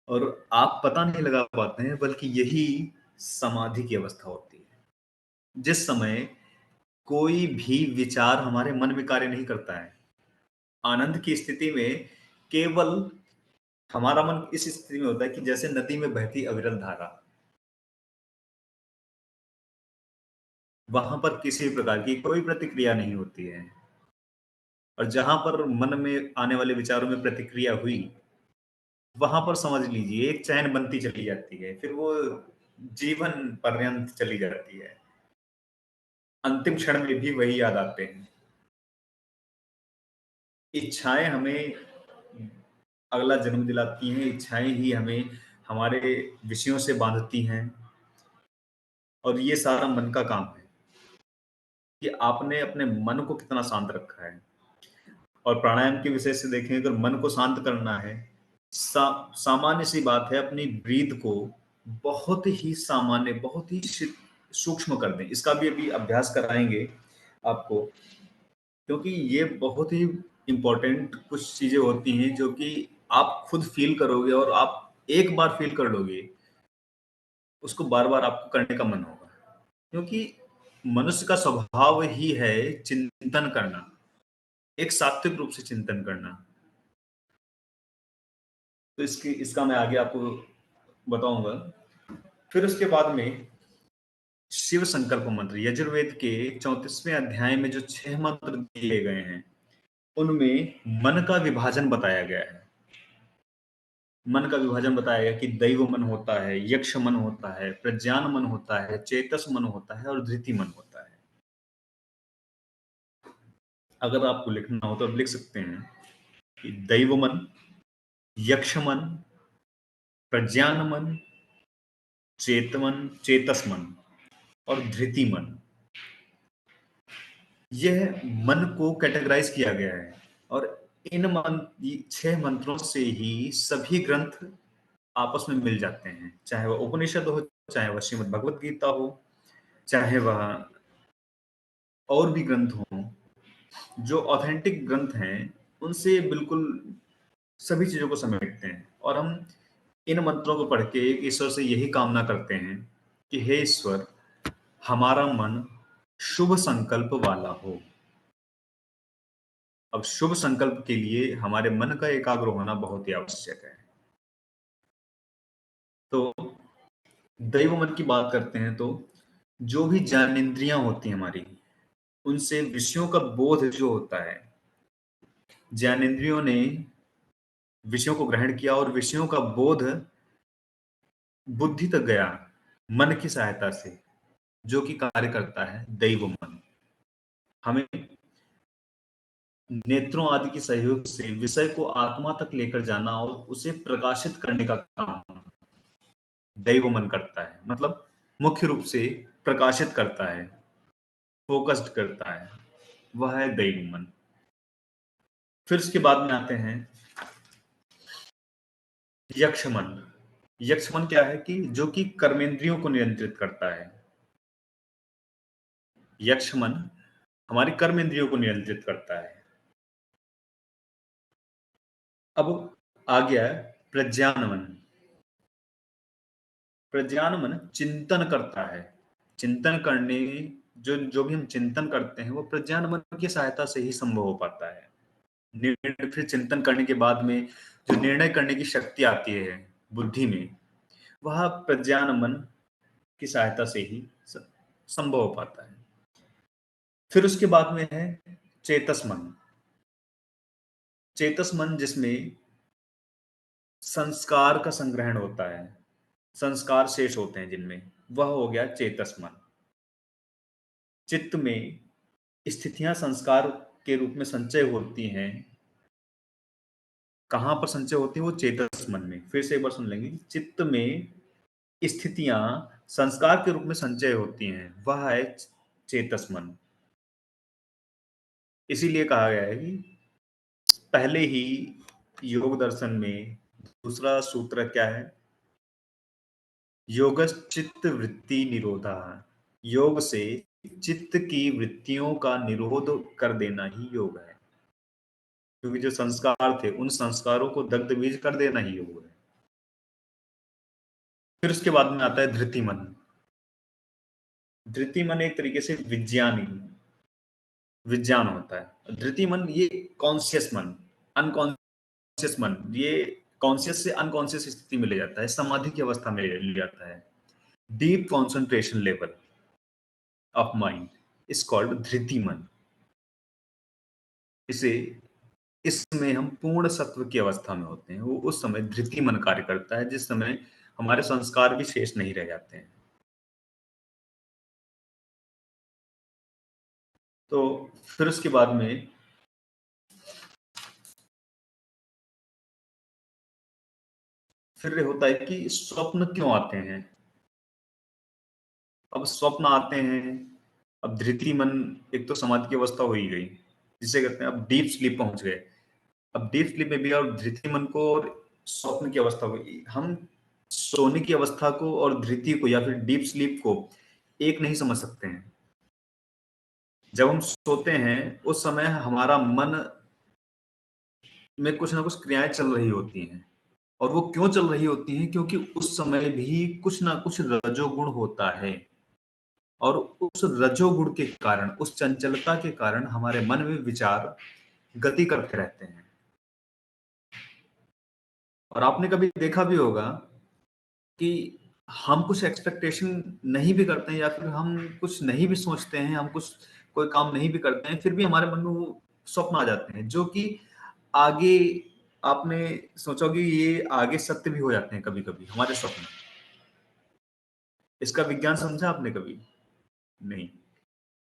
और आप पता नहीं लगा पाते हैं, बल्कि यही समाधि की अवस्था होती है, जिस समय कोई भी विचार हमारे मन में कार्य नहीं करता है। आनंद की स्थिति में केवल हमारा मन इस स्थिति में होता है कि जैसे नदी में बहती अविरल धारा, वहां पर किसी भी प्रकार की कोई प्रतिक्रिया नहीं होती है। और जहां पर मन में आने वाले विचारों में प्रतिक्रिया हुई, वहां पर समझ लीजिए एक चैन बनती चली जाती है, फिर वो जीवन पर्यंत चली जाती है। अंतिम क्षण में भी वही याद आते हैं। इच्छाएं हमें अगला जन्म दिलाती हैं, इच्छाएं ही हमें हमारे विषयों से बांधती हैं। और ये सारा मन का काम है कि आपने अपने मन को कितना शांत रखा है। और प्राणायाम के विषय से देखें, अगर मन को शांत करना है, सामान्य सी बात है, अपनी ब्रीथ को बहुत ही सामान्य, बहुत ही सूक्ष्म कर दें। इसका भी अभी अभ्यास कराएंगे आपको, क्योंकि ये बहुत ही इंपॉर्टेंट कुछ चीजें होती हैं जो कि आप खुद फील करोगे, और आप एक बार फील कर लोगे, उसको बार बार आपको करने का मन होगा। क्योंकि मनुष्य का स्वभाव ही है चिंतन करना, एक सात्विक रूप से चिंतन करना। तो इसका मैं आगे आपको बताऊंगा। फिर उसके बाद में शिव संकल्प मंत्र, यजुर्वेद के 34वें अध्याय में जो 6 मंत्र दिए गए हैं, उनमें मन का विभाजन बताया गया है। मन का विभाजन बताया गया कि दैव मन होता है, यक्ष मन होता है, प्रज्ञान मन होता है, चेतस मन होता है, और धृति मन होता है। अगर आपको लिखना हो तो आप लिख सकते हैं कि दैव मन, यक्ष मन, प्रज्ञान मन, चेतस मन और धृति मन। यह मन को कैटेगराइज किया गया है, और इन 6 मंत्रों से ही सभी ग्रंथ आपस में मिल जाते हैं, चाहे वह उपनिषद हो, चाहे वह श्रीमद् भगवत गीता हो, चाहे वह और भी ग्रंथ हों, जो ऑथेंटिक ग्रंथ हैं, उनसे बिल्कुल सभी चीजों को समेटते हैं। और हम इन मंत्रों को पढ़ के ईश्वर से यही कामना करते हैं कि हे ईश्वर, हमारा मन शुभ संकल्प वाला हो। अब शुभ संकल्प के लिए हमारे मन का एकाग्र होना बहुत ही आवश्यक है। तो दैव मन की बात करते हैं, तो जो भी ज्ञानेंद्रियां होती हैं हमारी, उनसे विषयों का बोध जो होता है, ज्ञानेंद्रियों ने विषयों को ग्रहण किया और विषयों का बोध बुद्धि तक गया मन की सहायता से, जो कि कार्य करता है दैव मन। हमें नेत्रों आदि के सहयोग से विषय को आत्मा तक लेकर जाना और उसे प्रकाशित करने का काम दैव मन करता है। मतलब मुख्य रूप से प्रकाशित करता है, फोकस्ड करता है, वह है दैव मन। फिर उसके बाद में आते हैं यक्ष मन। यक्ष मन क्या है कि जो कि कर्मेंद्रियों को नियंत्रित करता है। यक्ष मन हमारी कर्मेंद्रियों को नियंत्रित करता है। अब आ गया प्रज्ञान मन। प्रज्ञान मन चिंतन करता है। चिंतन करने, जो जो भी हम चिंतन करते हैं वो प्रज्ञान मन की सहायता से ही संभव हो पाता है। फिर चिंतन करने के बाद में जो निर्णय करने की शक्ति आती है बुद्धि में, वह प्रज्ञान मन की सहायता से ही संभव हो पाता है। फिर उसके बाद में है चेतस मन। चेतस मन जिसमें संस्कार का संग्रहण होता है, संस्कार शेष होते हैं जिनमें, वह हो गया चेतस मन। चित्त में स्थितियां संस्कार के रूप में संचय होती हैं। कहां पर संचय होती है? वो चेतस मन में। फिर से एक बार सुन लेंगे। चित्त में स्थितियां संस्कार के रूप में संचय होती हैं, वह है चेतस मन। इसीलिए कहा गया है कि पहले ही योग दर्शन में दूसरा सूत्र क्या है? योगश्चित्त वृत्ति निरोधा। योग से चित्त की वृत्तियों का निरोध कर देना ही योग है। क्योंकि जो संस्कार थे उन संस्कारों को दग्ध बीज कर देना ही योग है। फिर उसके बाद में आता है धृति मन। धृति मन एक तरीके से विज्ञान होता है। धृति मन ये कॉन्शियस मन, अनकॉन्शियस मन, ये कॉन्शियस से अनकॉन्शियस स्थिति में ले जाता है, समाधि की अवस्था में ले जाता है। Deep concentration level of mind is called धृति मन। इसे इसमें हम पूर्ण सत्व की अवस्था में होते हैं। वो उस समय धृति मन कार्य करता है, जिस समय हमारे संस्कार भी शेष नहीं रह जाते हैं। तो फिर उसके बाद में फिर होता है कि स्वप्न क्यों आते हैं। अब स्वप्न आते हैं, अब धृति मन, एक तो समाधि की अवस्था हो ही गई जिसे कहते हैं, अब डीप स्लीप पहुंच गए। अब डीप स्लीप में भी और धृति मन को और स्वप्न की अवस्था को, हम सोने की अवस्था को और धृति को या फिर डीप स्लीप को एक नहीं समझ सकते हैं। जब हम सोते हैं उस समय हमारा मन में कुछ ना कुछ क्रियाएं चल रही होती हैं। और वो क्यों चल रही होती हैं? क्योंकि उस समय भी कुछ ना कुछ रजोगुण होता है। और उस रजोगुण के कारण, उस चंचलता के कारण हमारे मन में विचार गति करते रहते हैं। और आपने कभी देखा भी होगा कि हम कुछ एक्सपेक्टेशन नहीं भी करते हैं या फिर हम कुछ नहीं भी सोचते हैं, हम कुछ कोई काम नहीं भी करते हैं, फिर भी हमारे मन में वो स्वप्न आ जाते हैं जो कि आगे, आपने सोचा कि ये आगे सत्य भी हो जाते हैं कभी कभी हमारे स्वप्न। इसका विज्ञान समझा आपने कभी? नहीं।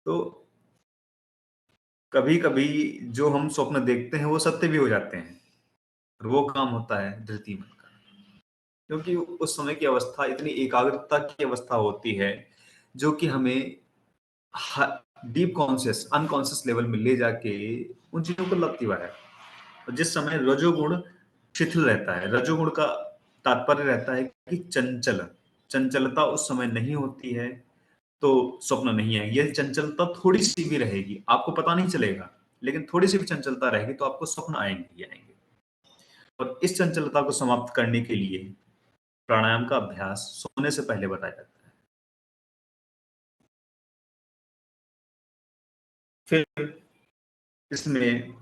तो कभी कभी जो हम स्वप्न देखते हैं वो सत्य भी हो जाते हैं, और वो काम होता है धृति मन का। क्योंकि उस समय की अवस्था इतनी एकाग्रता की अवस्था होती है जो कि हमें डीप कॉन्शियस, अनकॉन्शियस लेवल में ले जाके उन चीजों को लगती हुआ है। और जिस समय रजोगुण शिथिल रहता है, रजोगुण का तात्पर्य रहता है कि चंचलता उस समय नहीं होती है, तो स्वप्न नहीं आएगी। यदि चंचलता थोड़ी सी भी रहेगी, आपको पता नहीं चलेगा, लेकिन थोड़ी सी भी चंचलता रहेगी तो आपको स्वप्न आएंगे ही आएंगे। और इस चंचलता को समाप्त करने के लिए प्राणायाम का अभ्यास सोने से पहले बताया जाता है। फिर इसमें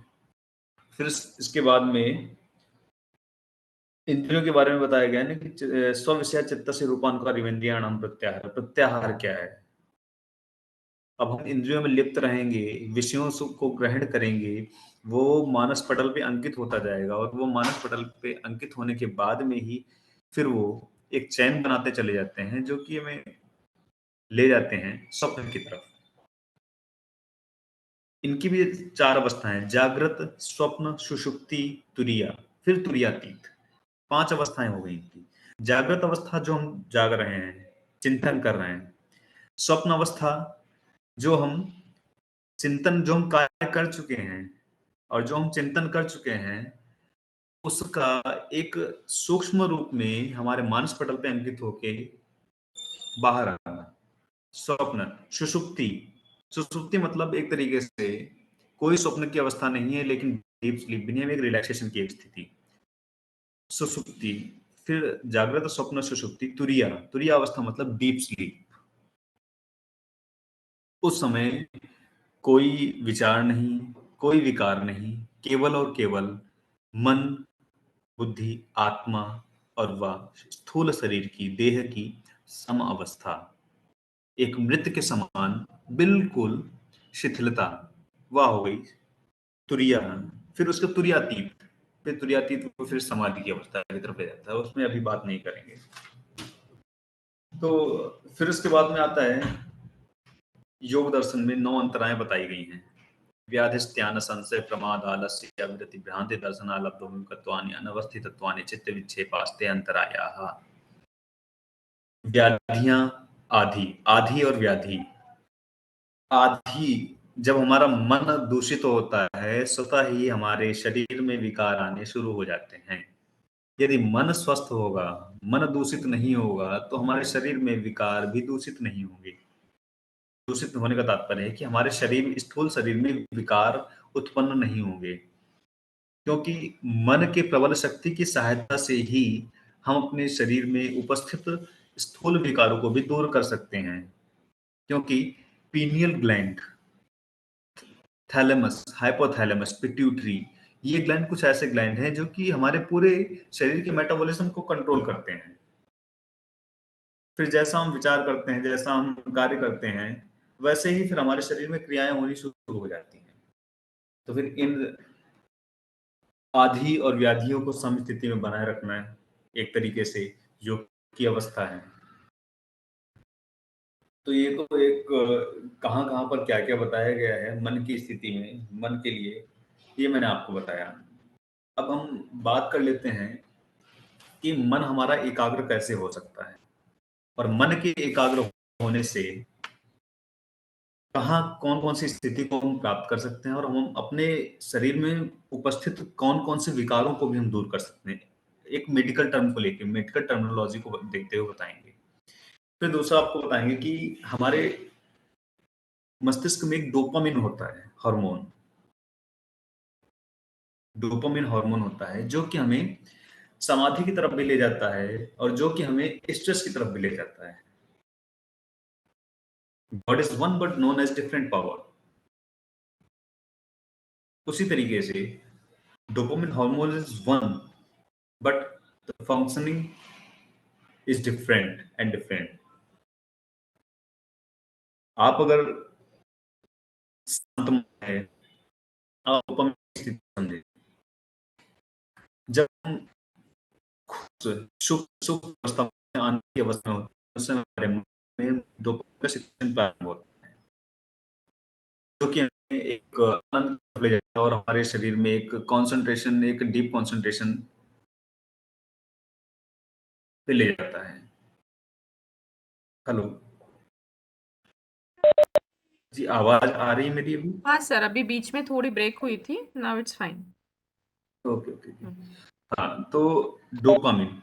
इसके बाद में इंद्रियों के बारे में बताया गया है ना कि स्व-विषया चित्त से रूपानुकार इंद्रियाणाम प्रत्याहार। प्रत्याहार क्या है? अब हम इंद्रियों में लिप्त रहेंगे, विषयों को ग्रहण करेंगे, वो मानस पटल पे अंकित होता जाएगा, और वो मानस पटल पे अंकित होने के बाद में ही फिर वो एक चैन बनाते चले जाते हैं जो कि हमें ले जाते हैं स्वप्न की तरफ। इनकी भी 4 अवस्थाएं, जागृत, स्वप्न, सुषुप्ति, तुरीया, फिर तुरीयातीत। 5 अवस्थाएं हो गई इनकी। जागृत अवस्था जो हम जाग रहे हैं, चिंतन कर रहे हैं। स्वप्न अवस्था जो हम कार्य कर चुके हैं और जो हम चिंतन कर चुके हैं, उसका एक सूक्ष्म रूप में हमारे मानस पटल पे अंकित होके बाहर आना। स्वप्न। सुषुप्ति, सुषुप्ति मतलब एक तरीके से कोई स्वप्न की अवस्था नहीं है, लेकिन डीप स्लीप भी नहीं है, एक रिलैक्सेशन की एक स्थिति। सुषुप्ति, फिर जागृत स्वप्न सुषुप्ति, तुरिया, तुरिया अवस्था मतलब डीप स्लीप। उस समय कोई विचार नहीं, कोई विकार नहीं, केवल और केवल मन, बुद्धि, आत्मा और वह स्थूल शरीर की, देह की सम अवस्था, एक मृत के समान बिल्कुल शिथिलता, वह हो गई तुरिया। फिर उसके तुरियातीत, फिर तुरियातीत को फिर समाधि की अवस्था की तरफ ले जाता है, उसमें अभी बात नहीं करेंगे। तो फिर उसके बाद में आता है योग दर्शन में 9 अंतराएं बताई गई हैं। व्याधिस्त्यान संशय प्रमाद आलस्य विरति भ्रांति दर्शन आलब्धोमुखत्वानि अनवस्थितत्वानि चित्त विक्षेपास्ते अंतरायाः। व्याधियां, आधि, आधि और व्याधि। आधि, जब हमारा मन दूषित होता है स्वतः ही हमारे शरीर में विकार आने शुरू हो जाते हैं। यदि मन स्वस्थ होगा, मन दूषित नहीं होगा, तो हमारे शरीर में विकार भी दूषित नहीं होंगे। दूषित होने का तात्पर्य है कि हमारे शरीर, स्थूल शरीर में विकार उत्पन्न नहीं होंगे, क्योंकि मन के प्रबल शक्ति की सहायता से ही हम अपने शरीर में उपस्थित स्थूल विकारों को भी दूर कर सकते हैं। क्योंकि pineal gland, thalamus, hypothalamus, pituitary, ये ग्लैंड कुछ ऐसे ग्लैंड हैं जो कि हमारे पूरे शरीर के मेटाबॉलिज्म को कंट्रोल करते हैं। फिर जैसा हम विचार करते हैं, जैसा हम कार्य करते हैं, वैसे ही फिर हमारे शरीर में क्रियाएं होनी शुरू हो जाती हैं। तो फिर इन आधि और व्याधियों को समस्थिति में बनाए रखना है, एक तरीके से योग की अवस्था है। तो ये तो एक कहाँ कहाँ पर क्या क्या बताया गया है मन की स्थिति में, मन के लिए, ये मैंने आपको बताया। अब हम बात कर लेते हैं कि मन हमारा एकाग्र कैसे हो सकता है, और मन के एकाग्र होने से कहाँ कौन कौन सी स्थिति को हम प्राप्त कर सकते हैं, और हम अपने शरीर में उपस्थित कौन कौन से विकारों को भी हम दूर कर सकते हैं। एक मेडिकल टर्म को लेकर, मेडिकल टर्मिनोलॉजी को देखते हुए बताएंगे। फिर दूसरा आपको बताएंगे कि हमारे मस्तिष्क में एक डोपामिन होता है हार्मोन, डोपामिन हार्मोन होता है जो कि हमें समाधि की तरफ भी ले जाता है और जो कि हमें स्ट्रेस की तरफ भी ले जाता है। God is one but known as different power। उसी तरीके से dopamine hormone is one but the functioning is different and different. आप अगर शांत मन है, आप डोपामिन की स्थिति समझे। जब हम खुश, सुख सुख अवस्था में, आनंद की अवस्था में होते हैं, उस समय हमारे मन में डोपामिन का सिक्रेशन प्रारंभ होता है, जो कि हमें एक आनंद की तरफ ले जाता है और हमारे शरीर में एक कंसंट्रेशन, एक डीप कंसंट्रेशन पे ले जाता है। हेलो जी, आवाज आ रही है मेरी अभी? हाँ सर, अभी बीच में थोड़ी ब्रेक हुई थी, now it's fine. Okay okay. हाँ, तो डोपामिन,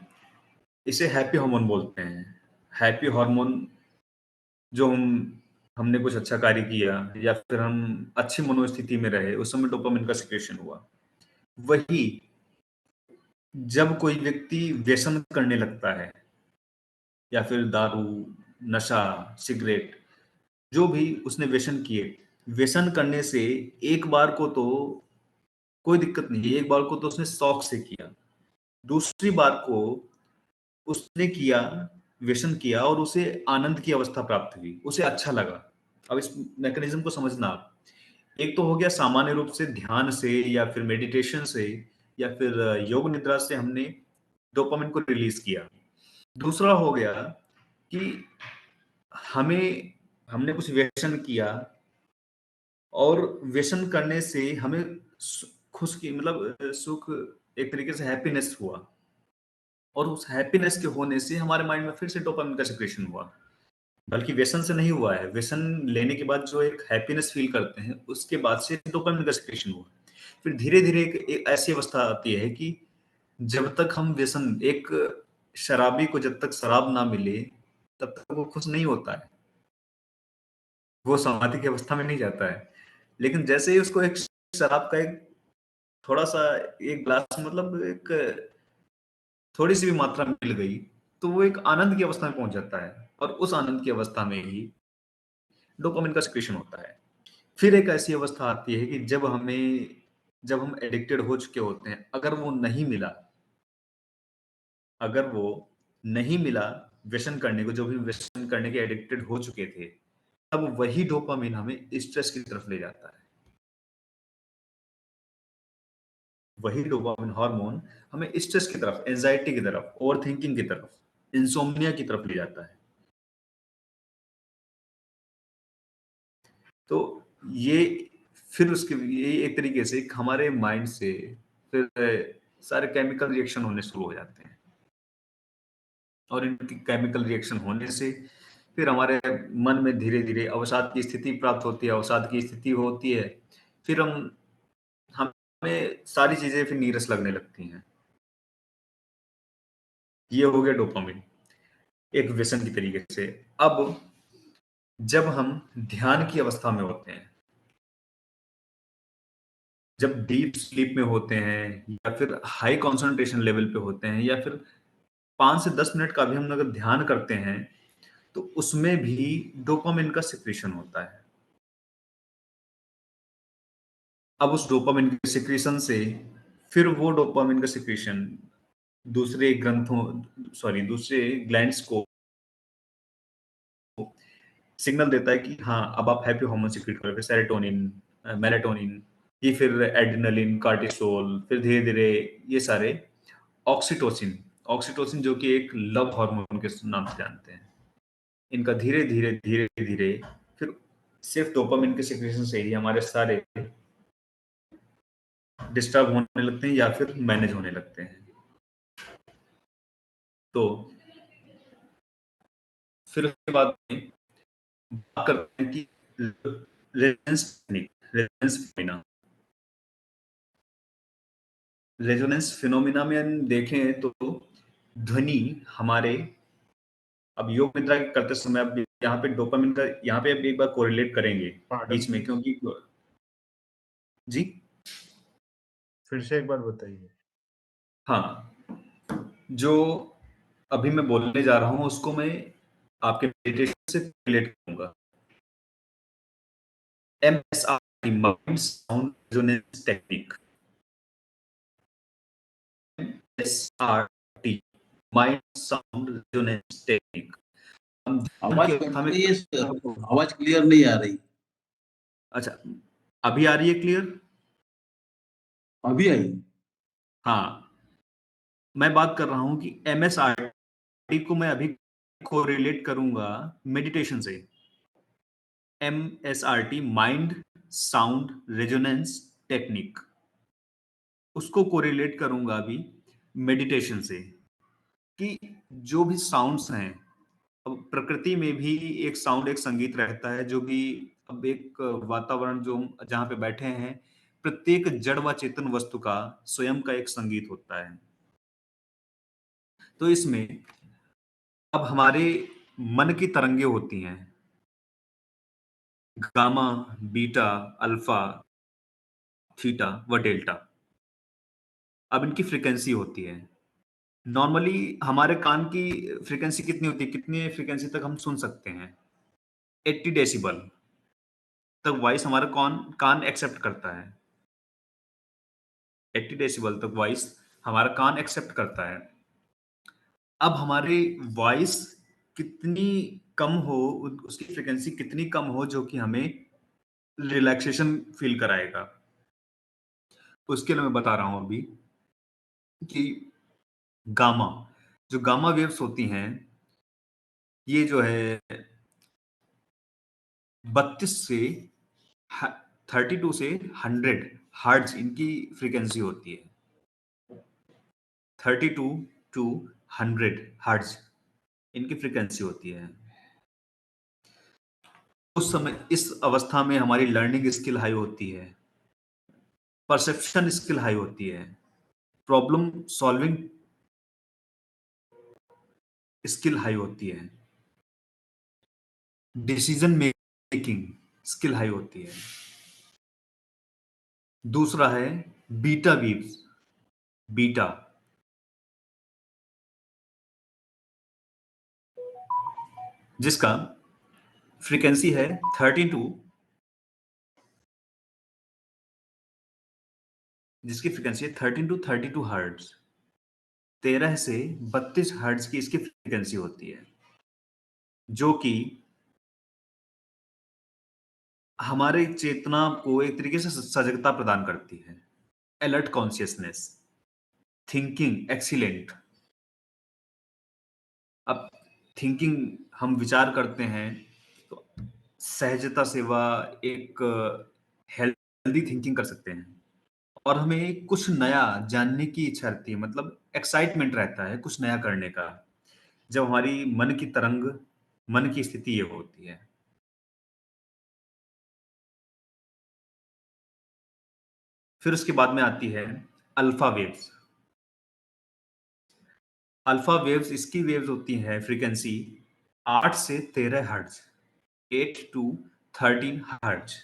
इसे हैप्पी हार्मोन बोलते हैं। हैप्पी हार्मोन, जो हमने कुछ अच्छा कार्य किया या फिर हम अच्छी मनोस्थिति में रहे, उस समय डोपामिन का सिक्रेशन हुआ। वही जब कोई व्यक्ति व्यसन करने लगता है, या फिर दारू, नशा, सिगरेट, जो भी उसने व्यसन किए, व्यसन करने से एक बार को तो कोई दिक्कत नहीं है, एक बार को तो उसने शौक से किया, दूसरी बार को उसने किया, व्यसन किया और उसे आनंद की अवस्था प्राप्त हुई, उसे अच्छा लगा। अब इस मैकेनिज्म को समझना आप। एक तो हो गया सामान्य रूप से ध्यान से या फिर मेडिटेशन से या फिर योग निद्रा से हमने डोपामिन को रिलीज किया। दूसरा हो गया कि हमें हमने कुछ व्यसन किया और व्यसन करने से हमें खुश की मतलब सुख, एक तरीके से हैप्पीनेस हुआ, और उस हैप्पीनेस के होने से हमारे माइंड में फिर से डोपामिन का सिक्रेशन हुआ। बल्कि व्यसन से नहीं हुआ है, व्यसन लेने के बाद जो एक हैप्पीनेस फील करते हैं उसके बाद से डोपामिन का सिक्रेशन हुआ। फिर धीरे धीरे एक ऐसी अवस्था आती है कि जब तक हम व्यसन, एक शराबी को जब तक शराब ना मिले तब तक वो खुश नहीं होता है, वो समाधि की अवस्था में नहीं जाता है। लेकिन जैसे ही उसको एक शराब का एक थोड़ा सा, एक ग्लास मतलब एक थोड़ी सी भी मात्रा मिल गई तो वो एक आनंद की अवस्था में पहुंच जाता है, और उस आनंद की अवस्था में ही डोपामिन का सिक्रेशन होता है। फिर एक ऐसी अवस्था आती है कि जब हम एडिक्टेड हो चुके होते हैं, अगर वो नहीं मिला व्यसन करने को, जो भी व्यसन करने के एडिक्टेड हो चुके थे, तब वही डोपामिन हमें स्ट्रेस की तरफ ले जाता है। वही डोपामिन हार्मोन हमें स्ट्रेस की तरफ, एंजाइटी की तरफ, ओवर थिंकिंग की तरफ, इंसोम्निया की तरफ ले जाता है। तो ये फिर उसके ये एक तरीके से हमारे माइंड से फिर सारे केमिकल रिएक्शन होने शुरू हो जाते हैं, और इनकी केमिकल रिएक्शन होने से फिर हमारे मन में धीरे धीरे अवसाद की स्थिति प्राप्त होती है, अवसाद की स्थिति होती है, फिर हमें सारी चीजें फिर नीरस लगने लगती हैं। ये हो गया डोपामिन एक व्यसन की तरीके से। अब जब हम ध्यान की अवस्था में होते हैं, जब डीप स्लीप में होते हैं, या फिर हाई कंसंट्रेशन लेवल पे होते हैं, या फिर 5 से 10 मिनट का भी हम अगर ध्यान करते हैं, तो उसमें भी डोपामिन का सिक्रीशन होता है। अब उस डोपामिन के सिक्रीशन से फिर वो डोपामिन का सिक्रीशन दूसरे ग्लैंड्स को सिग्नल देता है कि हाँ, अब आप हैप्पी हार्मोन सीक्रेट करोगे, सेरोटोनिन, मेलाटोनिन, ये फिर एड्रेनलिन, कार्टिसोल, फिर धीरे धीरे ये सारे ऑक्सीटोसिन, ऑक्सीटोसिन जो कि एक लव हार्मोन के नाम से जानते हैं, इनका धीरे धीरे धीरे धीरे फिर सिर्फ डोपामिन के सिक्रेशन से ही हमारे सारे डिस्टर्ब होने लगते हैं या फिर मैनेज होने लगते हैं। तो फिर उसके बाद में बात करते हैं कि रेजोनेंस फिनोमिना में हम देखें तो ध्वनि हमारे, अब योग निद्रा करते समय अब यहाँ पे डोपामिन का यहाँ पे अब एक बार कोरिलेट करेंगे बीच में, क्योंकि जी फिर से एक बार बताइए। हाँ, जो अभी मैं बोलने जा रहा हूँ उसको मैं आपके मेडिटेशन से रिलेट करूंगा। MSRT, mind sound resonance technique. MSRT, mind sound resonance technique. आवाज कट रही है सर, आवाज क्लियर नहीं आ रही। अच्छा, अभी आ रही है क्लियर? अभी आई। हाँ, मैं बात कर रहा हूं कि MSRT को मैं अभी कोरिलेट करूंगा मेडिटेशन से। MSRT, mind sound resonance technique, उसको कोरिलेट करूंगा अभी मेडिटेशन से, कि जो भी साउंड्स हैं, अब प्रकृति में भी एक साउंड, एक संगीत रहता है, जो भी अब एक वातावरण जो जहां पे बैठे हैं, प्रत्येक जड़ व चेतन वस्तु का स्वयं का एक संगीत होता है। तो इसमें अब हमारे मन की तरंगे होती हैं, गामा, बीटा, अल्फा, थीटा व डेल्टा। अब इनकी फ्रीक्वेंसी होती है। नॉर्मली हमारे कान की फ्रीक्वेंसी कितनी होती है, कितनी फ्रीक्वेंसी तक हम सुन सकते हैं? 80 डेसिबल तक वॉइस हमारा कान एक्सेप्ट करता है। 80 डेसिबल तक वॉइस हमारा कान एक्सेप्ट करता है। अब हमारी वॉइस कितनी कम हो, उसकी फ्रीक्वेंसी कितनी कम हो जो कि हमें रिलैक्सेशन फील कराएगा, उसके लिए मैं बता रहा हूं अभी कि गामा, जो गामा वेव्स होती हैं, ये जो है 32 से 32 से 100 हर्ट्ज इनकी फ्रीक्वेंसी होती है। 32 टू 100 हर्ट्ज इनकी फ्रीक्वेंसी होती है। उस समय इस अवस्था में हमारी लर्निंग स्किल हाई होती है, परसेप्शन स्किल हाई होती है, प्रॉब्लम सॉल्विंग स्किल हाई होती है, डिसीजन मेकिंग स्किल हाई होती है। दूसरा है बीटा वेव्स। बीटा जिसका फ्रीक्वेंसी है 32 जिसकी फ्रीक्वेंसी है 13 टू 32 हर्ट्ज। 13 से 32 हर्ट्ज की इसकी फ्रीक्वेंसी होती है, जो कि हमारे चेतना को एक तरीके से सजगता प्रदान करती है, अलर्ट कॉन्शियसनेस, थिंकिंग एक्सीलेंट। अब थिंकिंग हम विचार करते हैं तो सहजता से वह एक हेल्दी थिंकिंग कर सकते हैं, और हमें कुछ नया जानने की इच्छा रहती है, मतलब एक्साइटमेंट रहता है कुछ नया करने का, जब हमारी मन की तरंग, मन की स्थिति ये होती है। फिर उसके बाद में आती है अल्फा वेव्स। अल्फा वेव्स, इसकी वेव्स होती है फ्रीक्वेंसी 8 से 13 हर्ट्ज, 8 टू 13 हर्ट्ज,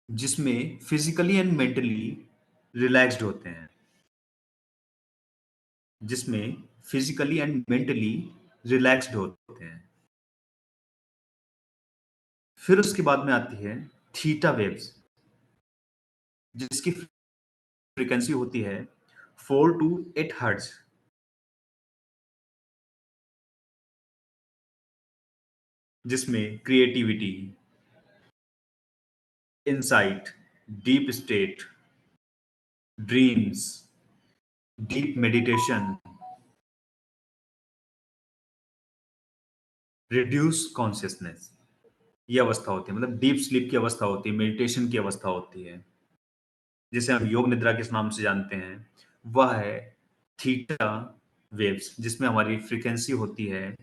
जिसमें फिजिकली एंड मेंटली रिलैक्स्ड होते हैं, जिसमें फिजिकली एंड मेंटली रिलैक्स्ड होते हैं। फिर उसके बाद में आती है थीटा वेव्स, जिसकी फ्रीक्वेंसी होती है 4 टू 8 हर्ट्ज, जिसमें creativity, insight, deep state, dreams, deep meditation, reduce consciousness, ये अवस्था होती है, मतलब डीप स्लीप की अवस्था होती है, मेडिटेशन की अवस्था होती है, जिसे हम योग निद्रा के नाम से जानते हैं। वह है थीटा वेव्स, जिसमें हमारी फ्रीक्वेंसी होती है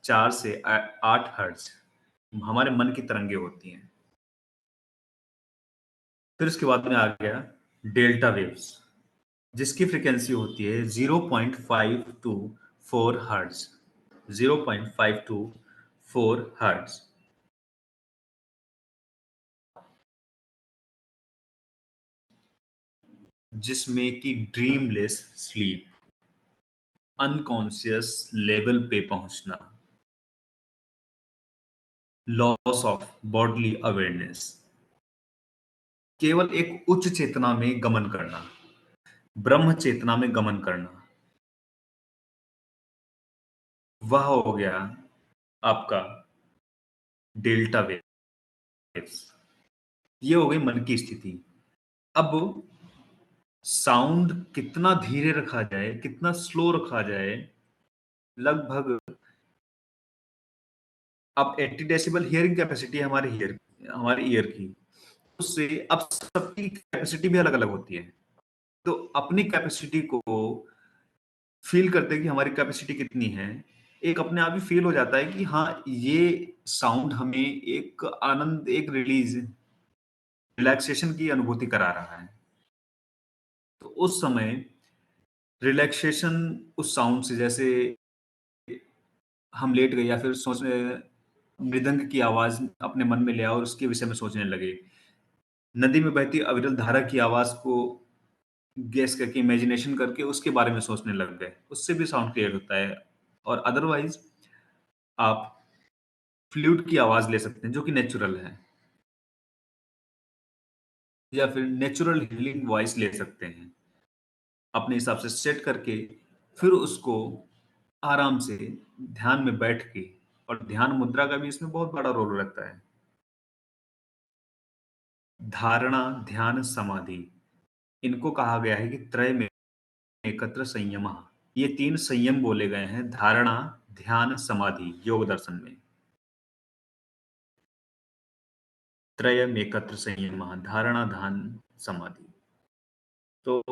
4 से 8 हर्ट्ज, हमारे मन की तरंगे होती हैं। फिर उसके बाद में आ गया डेल्टा वेव्स, जिसकी फ्रीक्वेंसी होती है 0.5 टू 4 हर्ट्ज, 0.5 टू 4 हर्ट्ज, जिसमें कि ड्रीमलेस स्लीप, अनकॉन्शियस लेवल पे पहुंचना, लॉस ऑफ बॉडली अवेयरनेस, केवल एक उच्च चेतना में गमन करना, ब्रह्म चेतना में गमन करना, वह हो गया आपका डेल्टा वेव्स। ये हो गई मन की स्थिति। अब साउंड कितना धीरे रखा जाए, कितना स्लो रखा जाए, लगभग अब 80 डेसिबल हियरिंग कैपेसिटी है हमारे ईयर की, उससे अब सबकी कैपेसिटी भी अलग अलग होती है। तो अपनी कैपेसिटी को फील करते हैं कि हमारी कैपेसिटी कितनी है, एक अपने आप ही फील हो जाता है कि हाँ, ये साउंड हमें एक आनंद, एक रिलीज, रिलैक्सेशन की अनुभूति करा रहा है। तो उस समय रिलैक्सेशन उस साउंड से, जैसे हम लेट गए या फिर सोच मृदंग की आवाज अपने मन में ले आओ और उसके विषय में सोचने लगे, नदी में बहती अविरल धारा की आवाज को गेस करके, इमेजिनेशन करके उसके बारे में सोचने लग गए, उससे भी साउंड क्लियर होता है। और अदरवाइज आप फ्लूट की आवाज ले सकते हैं, जो कि नेचुरल है, या फिर नेचुरल हीलिंग वॉइस ले सकते हैं अपने हिसाब से सेट करके। फिर उसको आराम से ध्यान में बैठ के, और ध्यान मुद्रा का भी इसमें बहुत बड़ा रोल रहता है। धारणा, ध्यान, समाधि, इनको कहा गया है कि त्रय में एकत्र संयम। ये 3 संयम बोले गए हैं धारणा, ध्यान, समाधि योग दर्शन में। त्रयम एकत्र संयम, धारणा, ध्यान, समाधि। तो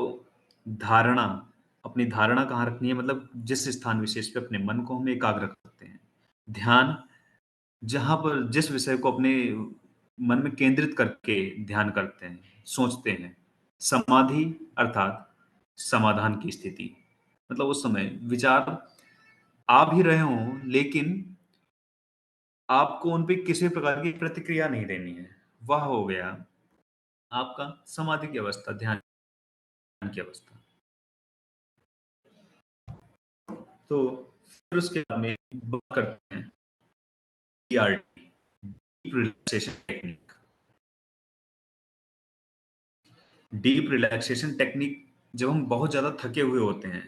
धारणा, अपनी धारणा कहाँ रखनी है, मतलब जिस स्थान विशेष पे अपने मन को हम एकाग्र करते हैं। ध्यान, जहां पर जिस विषय को अपने मन में केंद्रित करके ध्यान करते हैं, सोचते हैं। समाधि अर्थात समाधान की स्थिति, मतलब उस समय विचार आ भी रहे हों, लेकिन आपको उन पे किसी प्रकार की प्रतिक्रिया नहीं देनी है। वह हो गया आपका समाधि की अवस्था, ध्यान की अवस्था। तो फिर उसके बाद में बात करते हैं DRT, deep relaxation technique. Deep relaxation technique जब हम बहुत ज्यादा थके हुए होते हैं,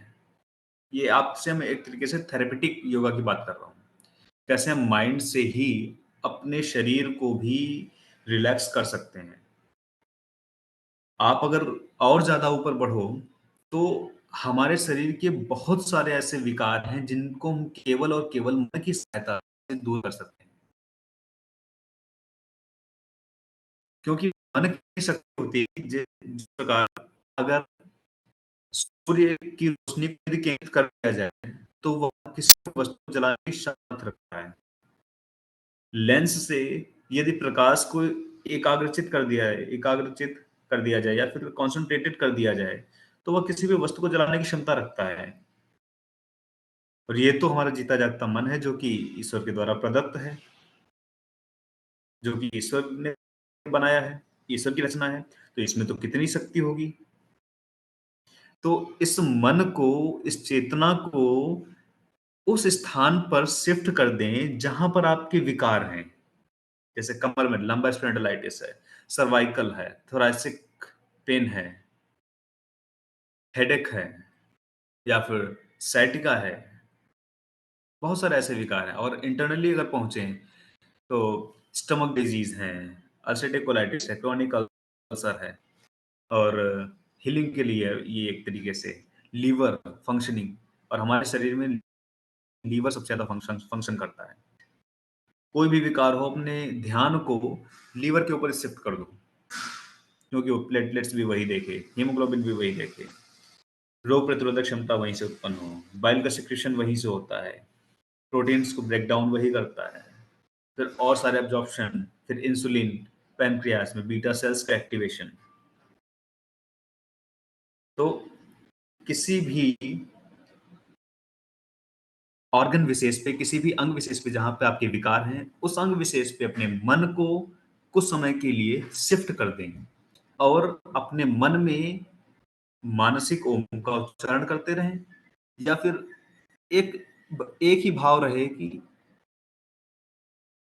ये आपसे मैं एक तरीके से थेरेपेटिक योगा की बात कर रहा हूँ, कैसे हम माइंड से ही अपने शरीर को भी रिलैक्स कर सकते हैं। आप अगर और ज्यादा ऊपर बढ़ो तो हमारे शरीर के बहुत सारे ऐसे विकार हैं जिनको हम केवल और केवल मन की सहायता से दूर कर सकते हैं, क्योंकि मन की शक्ति होती है कि जिस प्रकार अगर सूर्य की रोशनी को यदि केंद्रित कर दिया जाए तो वह किसी भी वस्तु को जलाने की क्षमता रखता है। लेंस से यदि प्रकाश को एकाग्रचित कर दिया जाए या फिर कॉन्सेंट्रेटेड कर दिया जाए तो वह किसी भी वस्तु को जलाने की क्षमता रखता है। और ये तो हमारा जीता जागता मन है जो कि ईश्वर के द्वारा प्रदत्त है, जो कि ईश्वर ने बनाया है, ईश्वर की रचना है, तो इसमें तो कितनी शक्ति होगी। तो इस मन को, इस चेतना को उस स्थान पर शिफ्ट कर दें जहां पर आपके विकार हैं। जैसे कमर में लंबा स्पॉन्डिलाइटिस है, सर्वाइकल है, थोरैसिक पेन है, हेडेक है, या फिर सैटिका है, बहुत सारे ऐसे विकार हैं। और इंटरनली अगर पहुंचे तो स्टमक डिजीज है, अल्सरेटिव कोलाइटिस है, क्रॉनिक अल्सर है, और हीलिंग के लिए ये एक तरीके से लीवर फंक्शनिंग, और हमारे शरीर में लीवर सबसे ज्यादा फंक्शन करता है। कोई भी विकार हो, अपने ध्यान को लीवर के ऊपर शिफ्ट कर दो, क्योंकि वो प्लेटलेट्स भी वही देखे, हीमोग्लोबिन भी वही देखे, रोग प्रतिरोधक क्षमता वहीं से उत्पन्न हो, बाइल का सिक्रेशन वहीं से होता है, प्रोटीन्स को ब्रेक डाउन वही करता है, फिर और सारे एब्जॉर्प्शन, फिर इंसुलिन, पैनक्रियास में बीटा सेल्स का एक्टिवेशन। तो किसी भी ऑर्गन विशेष पे, किसी भी अंग विशेष पे जहां पे आपके विकार हैं, उस अंग विशेष पे अपने मन को कुछ समय के लिए शिफ्ट कर दें और अपने मन में मानसिक ओम का उच्चारण करते रहें, या फिर एक एक ही भाव रहे कि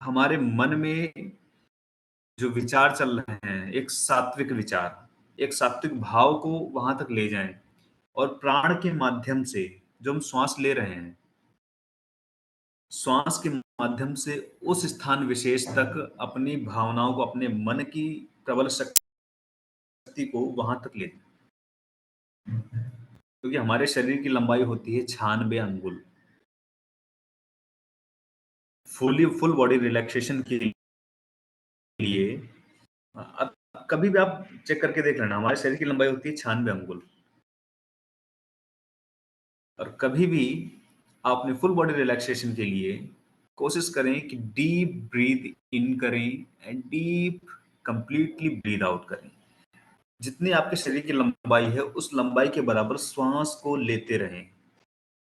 हमारे मन में जो विचार चल रहे हैं, एक सात्विक विचार, एक सात्विक भाव को वहां तक ले जाएं, और प्राण के माध्यम से जो हम श्वास ले रहे हैं, श्वास के माध्यम से उस स्थान विशेष तक अपनी भावनाओं को, अपने मन की प्रबल शक्ति को वहां तक ले जाएं। क्योंकि हमारे शरीर की लंबाई होती है 96 अंगुल। फुल बॉडी रिलैक्सेशन के लिए अब कभी भी आप चेक करके देख लेना, हमारे शरीर की लंबाई होती है 96 अंगुल। और कभी भी आप अपने फुल बॉडी रिलैक्सेशन के लिए कोशिश करें कि डीप ब्रीथ इन करें and deep completely breath out करें। जितनी आपके शरीर की लंबाई है उस लंबाई के बराबर श्वास को लेते रहें।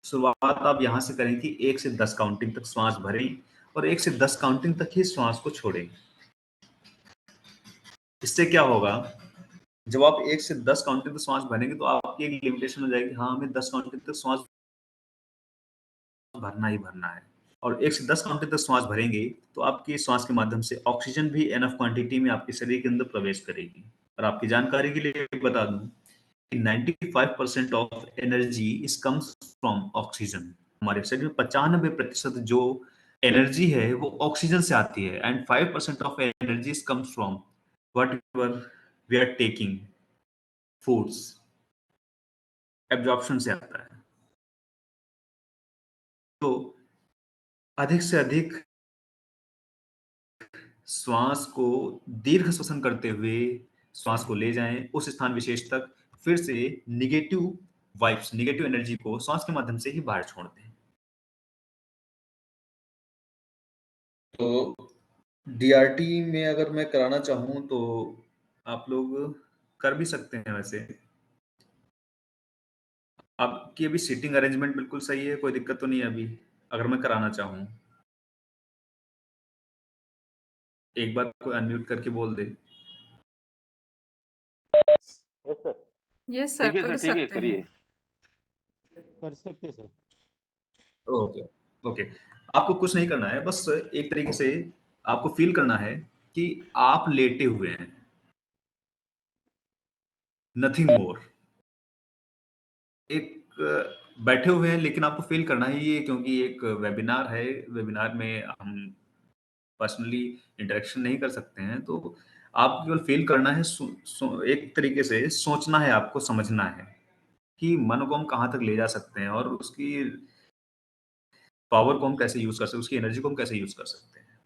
शुरुआत आप यहां से करें कि 1 से 10 काउंटिंग तक श्वास भरें और 1 से 10 काउंटिंग तक ही श्वास को छोड़ें। इससे क्या होगा, जब आप 1 से 10 काउंटिंग तक श्वास भरेंगे तो आपकी एक लिमिटेशन हो जाएगी, हाँ हमें 10 काउंटिंग तक श्वास भरना ही भरना है। और 1 से 10 काउंटिंग तक श्वास भरेंगे तो आपकी श्वास के माध्यम से ऑक्सीजन भी एनफ क्वांटिटी में आपके शरीर के अंदर प्रवेश करेगी। और आपकी जानकारी के लिए बता दूं कि 95% of energy is comes from oxygen. हमारे शरीर में 95% जो एनर्जी है वो ऑक्सीजन से आती है, and 5% of energy comes from whatever we are taking foods, absorption से आता है। तो अधिक से अधिक श्वास को दीर्घ श्वसन करते हुए श्वास को ले जाएं उस स्थान विशेष तक, फिर से निगेटिव वाइब्स, निगेटिव एनर्जी को श्वास के माध्यम से ही बाहर छोड़ दें। तो डीआरटी में अगर मैं कराना चाहूँ तो आप लोग कर भी सकते हैं। वैसे आपकी अभी सीटिंग अरेंजमेंट बिल्कुल सही है, कोई दिक्कत तो नहीं है अभी अगर मैं कराना चाहूँ? एक बार कोई अनम्यूट करके बोल दे। यस सर, ठीक है कर सर, ठीक है, सकते करिए। हैं। कर सकते सर। Okay, okay. आपको कुछ नहीं करना है, बस एक तरीके से आपको फ़ील करना है कि आप लेटे हुए हैं, नथिंग मोर। एक बैठे हुए हैं, लेकिन आपको फ़ील करना है ये, क्योंकि एक वेबिनार है, वेबिनार में हम पर्सनली इंटरेक्शन नहीं कर सकते हैं, तो आपको केवल फ़ील करना है, एक तरीके से सोचना है, आपको समझना है कि मन को हम कहाँ तक ले जा सकते हैं और उसकी पावर को हम कैसे यूज़ कर सकते हैं, उसकी एनर्जी को हम कैसे यूज़ कर सकते हैं।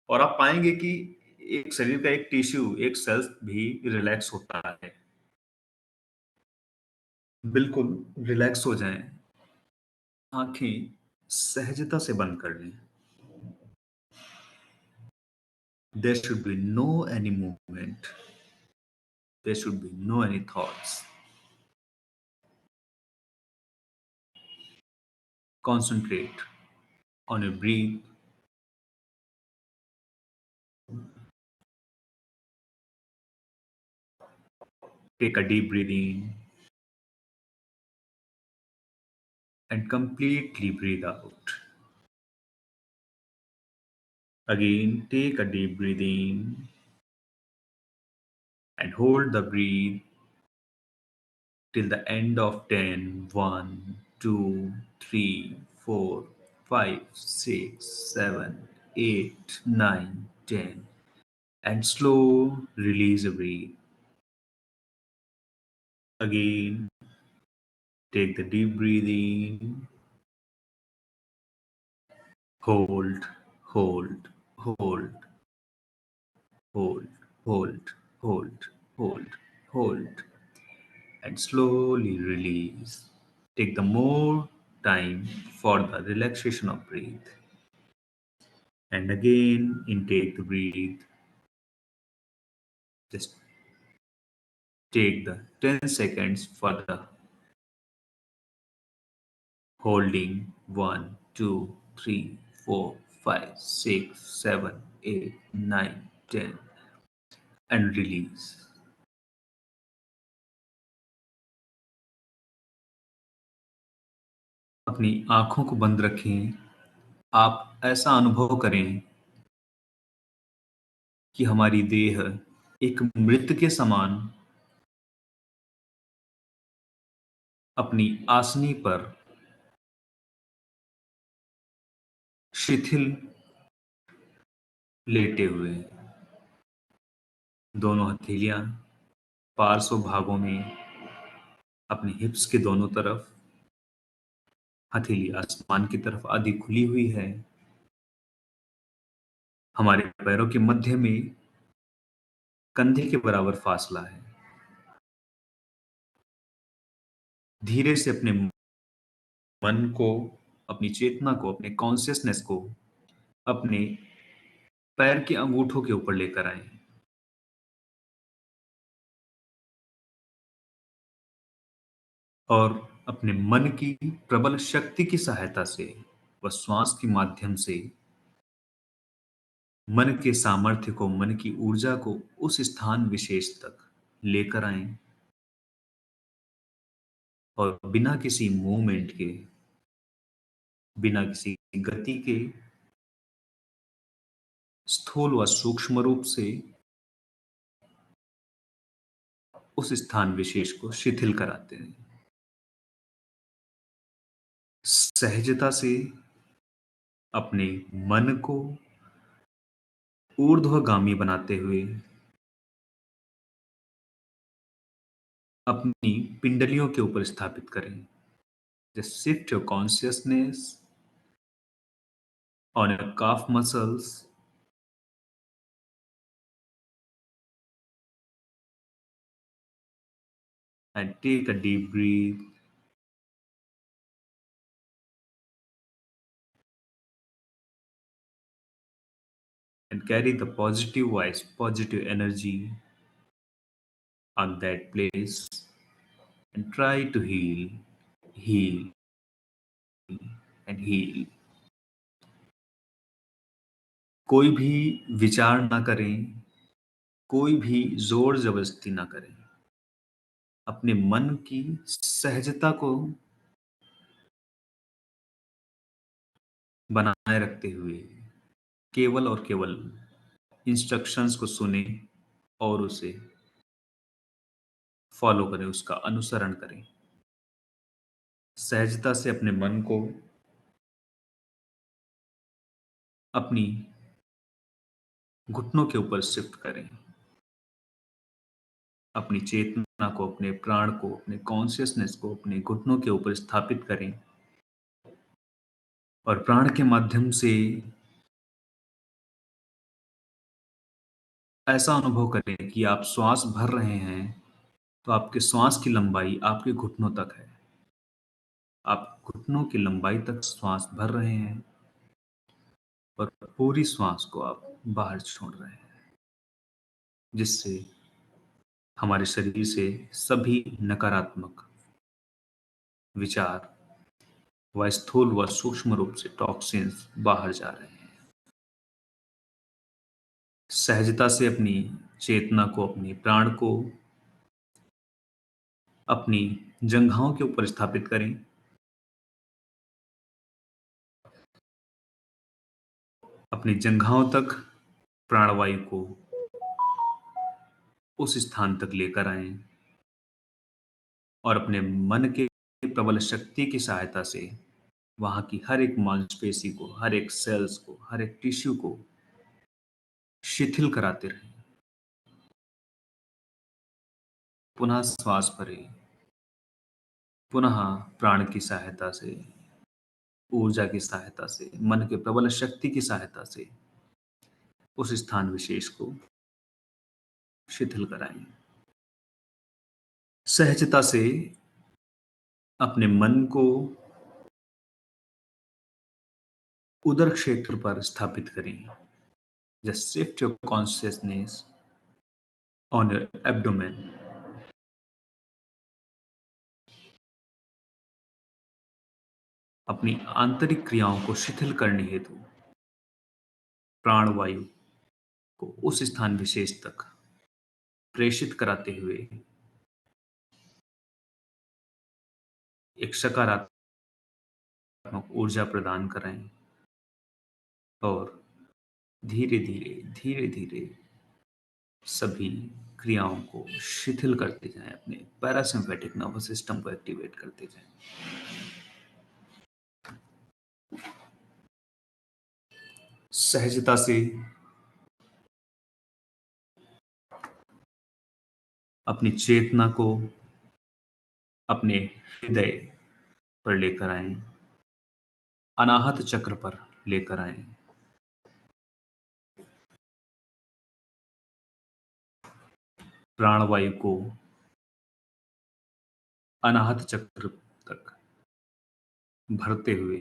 और आप पाएँगे कि एक शरीर का एक टिश्यू, एक सेल्स भी रिलैक्स होता है। बिल्कुल रिलैक्स हो जाएँ, आँखें सहजता से बंद कर लें। There should be no any movement. There should be no any thoughts. Concentrate on your breath. Take a deep breath in and completely breathe out. Again, take a deep breath in and hold the breath till the end of 10. 1, 2, 3, 4, 5, 6, 7, 8, 9, 10. And slow release the breath. Again, take the deep breathing. Hold, hold, hold, hold, hold, hold, hold, hold, and slowly release. Take the more time for the relaxation of breath. And again, intake the breath. Just take the 10 seconds for the holding. 1, 2, 3, 4, 5, 6, 7, 8, 9, 10, and release. अपनी आंखों को बंद रखें। आप ऐसा अनुभव करें कि हमारी देह एक मृत के समान अपनी आसनी पर शिथिल लेटे हुए हैं। दोनों हथेलियां पार्श्व भागों में अपने हिप्स के दोनों तरफ, हथेली आसमान की तरफ आधी खुली हुई है। हमारे पैरों के मध्य में कंधे के बराबर फासला है। धीरे से अपने मन को, अपनी चेतना को, अपने कॉन्शियसनेस को अपने पैर के अंगूठों के ऊपर लेकर आए और अपने मन की प्रबल शक्ति की सहायता से व श्वास के माध्यम से मन के सामर्थ्य को, मन की ऊर्जा को उस स्थान विशेष तक लेकर आए और बिना किसी मूवमेंट के, बिना किसी गति के स्थूल व सूक्ष्म रूप से उस स्थान विशेष को शिथिल कराते हैं। सहजता से अपने मन को ऊर्ध्वगामी बनाते हुए अपनी पिंडलियों के ऊपर स्थापित करें। Just shift your consciousness on your calf muscles and take a deep breath. And carry the positive vibes, positive energy on that place and try to heal, heal, and heal. कोई भी विचार ना करें, कोई भी जोर जबरदस्ती ना करें। अपने मन की सहजता को बनाए रखते हुए केवल और केवल इंस्ट्रक्शंस को सुने और उसे फॉलो करें, उसका अनुसरण करें। सहजता से अपने मन को अपनी घुटनों के ऊपर शिफ्ट करें। अपनी चेतना को, अपने प्राण को, अपने कॉन्शियसनेस को अपने घुटनों के ऊपर स्थापित करें और प्राण के माध्यम से ऐसा अनुभव करें कि आप श्वास भर रहे हैं तो आपके श्वास की लंबाई आपके घुटनों तक है। आप घुटनों की लंबाई तक श्वास भर रहे हैं और पूरी श्वास को आप बाहर छोड़ रहे हैं, जिससे हमारे शरीर से सभी नकारात्मक विचार व स्थूल व सूक्ष्म रूप से टॉक्सिन्स बाहर जा रहे हैं। सहजता से अपनी चेतना को, अपने प्राण को अपनी जंघाओं के ऊपर स्थापित करें। अपनी जंघाओं तक प्राणवायु को उस स्थान तक लेकर आएं और अपने मन के प्रबल शक्ति की सहायता से वहां की हर एक मांसपेशी को, हर एक सेल्स को, हर एक टिश्यू को शिथिल कराते रहें। पुनः श्वास भरें, पुनः प्राण की सहायता से, ऊर्जा की सहायता से, मन के प्रबल शक्ति की सहायता से उस स्थान विशेष को शिथिल कराएं। सहजता से अपने मन को उदर क्षेत्र पर स्थापित करें। Just shift your consciousness on your abdomen. अपनी आंतरिक क्रियाओं को शिथिल करने हेतु प्राणवायु को उस स्थान विशेष तक प्रेषित कराते हुए एक सकारात्मक ऊर्जा प्रदान करें और धीरे धीरे सभी क्रियाओं को शिथिल करते जाएं, अपने पैरासिम्पैथिक नर्वस सिस्टम को एक्टिवेट करते जाएं। सहजता से अपनी चेतना को अपने हृदय पर लेकर आएं, अनाहत चक्र पर लेकर आएं। प्राणवायु को अनाहत चक्र तक भरते हुए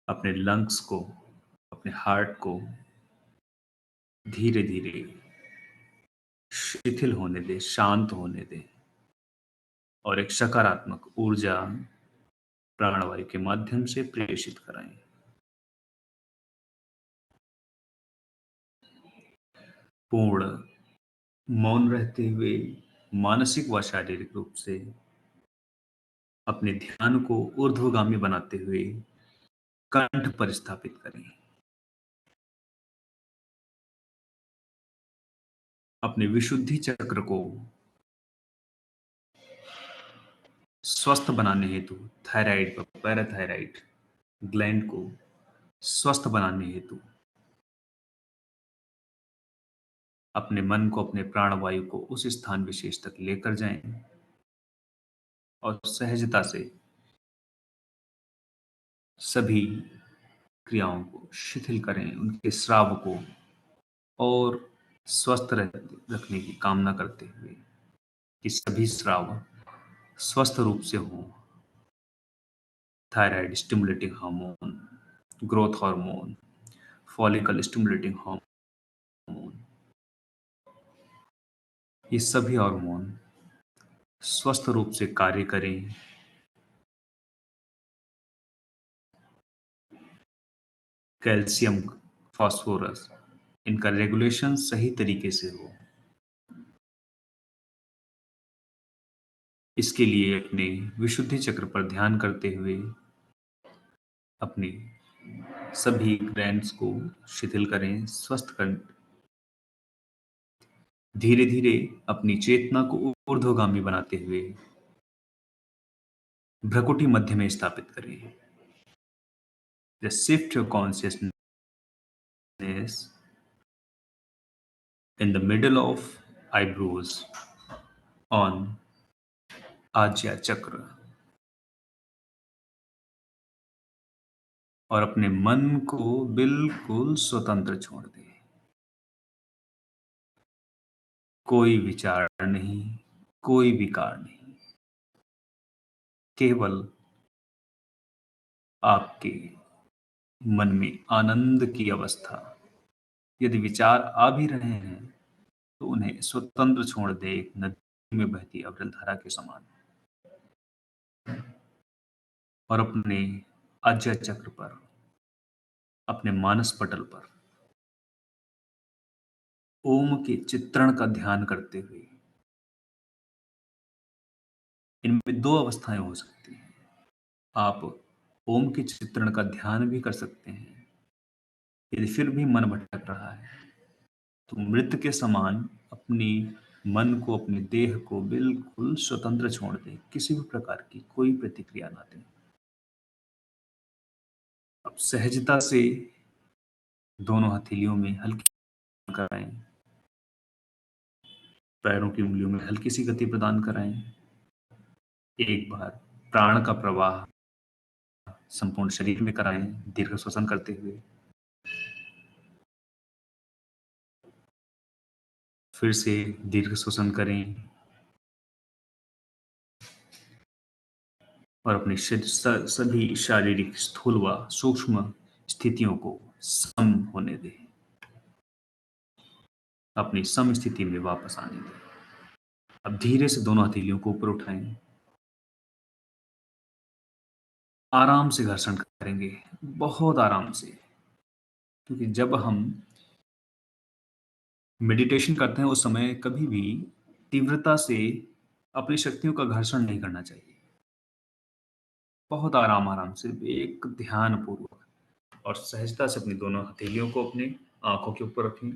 अपने लंग्स को, अपने हार्ट को धीरे धीरे शिथिल होने दे, शांत होने दे और एक सकारात्मक ऊर्जा प्राणवायु के माध्यम से प्रेषित कराएं। पूर्ण मौन रहते हुए मानसिक व शारीरिक रूप से अपने ध्यान को ऊर्ध्वगामी बनाते हुए कंठ पर स्थापित करें। अपने विशुद्धि चक्र को स्वस्थ बनाने हेतु थायराइड व पैराथायराइड ग्लैंड को स्वस्थ बनाने हेतु अपने मन को, अपने प्राणवायु को उस स्थान विशेष तक लेकर जाएं और सहजता से सभी क्रियाओं को शिथिल करें, उनके स्राव को और स्वस्थ रखने की कामना करते हुए कि सभी स्राव स्वस्थ रूप से हों। Thyroid stimulating hormone, growth hormone, follicle stimulating hormone, ये सभी हार्मोन स्वस्थ रूप से कार्य करें। कैल्शियम, फास्फोरस, इनका रेगुलेशन सही तरीके से हो। इसके लिए अपने विशुद्धि चक्र पर ध्यान करते हुए अपने सभी ग्लैंड्स को शिथिल करें, स्वस्थ करें। धीरे धीरे अपनी चेतना को ऊर्ध्वगामी बनाते हुए भ्रकुटी मध्य में स्थापित करें। Just shift your consciousness in the middle of eyebrows on आज्या चक्र और अपने मन को बिल्कुल स्वतंत्र छोड़ दें। कोई विचार नहीं, कोई विकार नहीं, केवल आपके मन में आनंद की अवस्था। यदि विचार आ भी रहे हैं तो उन्हें स्वतंत्र छोड़ दे, एक नदी में बहती अविरल धारा के समान। और अपने आज्या चक्र पर, अपने मानस पटल पर ओम के चित्रण का ध्यान करते हुए, इनमें दो अवस्थाएं हो सकती हैं। आप ओम के चित्रण का ध्यान भी कर सकते हैं। यदि फिर भी मन भटक रहा है तो मृत के समान अपनी मन को, अपने देह को बिल्कुल स्वतंत्र छोड़ दें, किसी भी प्रकार की कोई प्रतिक्रिया ना दें। अब सहजता से दोनों हथेलियों में हल्की कराएं, पैरों की उंगलियों में हल्की सी गति प्रदान कराएं। एक बार प्राण का प्रवाह संपूर्ण शरीर में कराएं, दीर्घ श्वसन करते हुए। फिर से दीर्घ श्वसन करें और अपनी सभी शारीरिक स्थूल व सूक्ष्म स्थितियों को सम होने दें। अपनी सम स्थिति में वापस आने दें। अब धीरे से दोनों हथेलियों को ऊपर उठाएं। आराम से घर्षण करेंगे, बहुत आराम से, क्योंकि जब हम मेडिटेशन करते हैं उस समय कभी भी तीव्रता से अपनी शक्तियों का घर्षण नहीं करना चाहिए। बहुत आराम आराम से, एक ध्यान पूर्वक और सहजता से अपनी दोनों हथेलियों को अपनी आंखों के ऊपर रखें।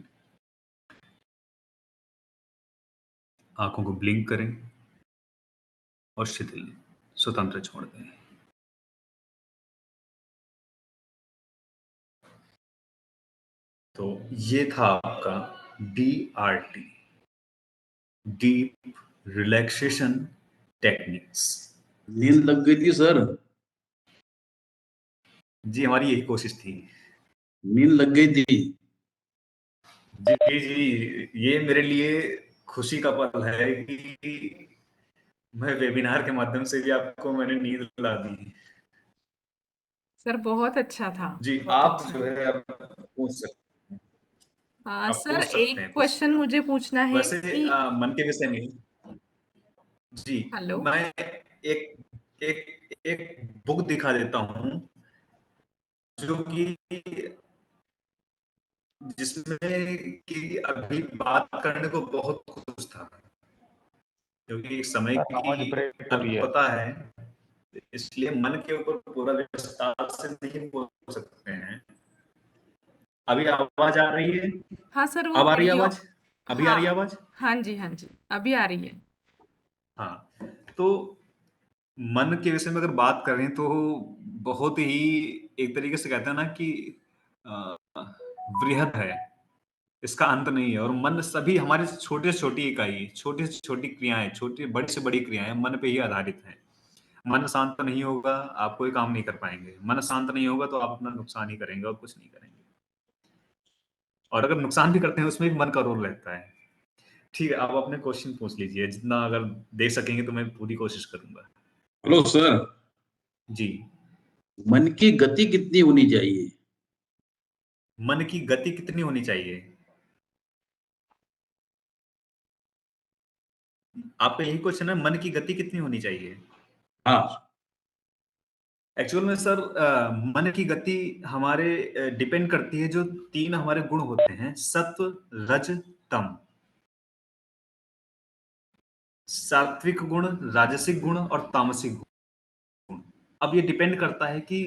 आंखों को ब्लिंक करें और शिथिल स्वतंत्र छोड़ दें। तो ये था आपका DRT, डीप रिलैक्सेशन टेक्निक्स। नींद लग गई थी सर। जी, हमारी यही कोशिश थी। नींद लग गई थी। जी जी, ये मेरे लिए खुशी का पल है कि मैं वेबिनार के माध्यम से भी आपको मैंने नींद ला दी। सर बहुत अच्छा था, जी, बहुत आप अच्छा। जो है आप पूछ सकते हैं। आप सर पूछ सकते एक हैं कुछ। क्वेश्चन मुझे पूछना है वैसे कि मन के विषय में जी, हेलो। मैं एक एक एक बुक दिखा देता हूँ जो कि जिसमें कि अभी बात करने को बहुत कुछ था, क्योंकि एक समय की अल्पता है, इसलिए मन के ऊपर पूरा विस्तार से नहीं बोल सकते हैं। अभी आवाज आ रही है? हाँ सर, वो अब आ रही है वीडियो। आवाज? अभी आ हाँ रही है आवाज? हाँ जी, हाँ जी, अभी आ रही है। हाँ, तो मन के विषय में अगर बात करें तो बहुत ही, एक तरीके से कहते हैं ना कि अ, वृहद है, इसका अंत नहीं है। और मन सभी हमारे छोटे से छोटी इकाई, छोटी से छोटी क्रियाएं, छोटी बड़ी से बड़ी क्रियाएं मन पे ही आधारित हैं। मन शांत नहीं होगा, आप कोई काम नहीं कर पाएंगे। मन शांत नहीं होगा तो आप अपना नुकसान ही करेंगे और कुछ नहीं करेंगे। और अगर नुकसान भी करते हैं उसमें भी मन का रोल रहता है। ठीक है, आप अपने क्वेश्चन पूछ लीजिए, जितना अगर दे सकेंगे तो मैं पूरी कोशिश करूंगा। हेलो सर, जी, मन की गति कितनी होनी चाहिए? मन की गति कितनी होनी चाहिए? आपका यही क्वेश्चन है, मन की गति कितनी होनी चाहिए? हाँ। एक्चुअल में सर मन की गति हमारे डिपेंड करती है, जो तीन हमारे गुण होते हैं, सत्व, रज, तम। सात्विक गुण, राजसिक गुण और तामसिक गुण। अब ये डिपेंड करता है कि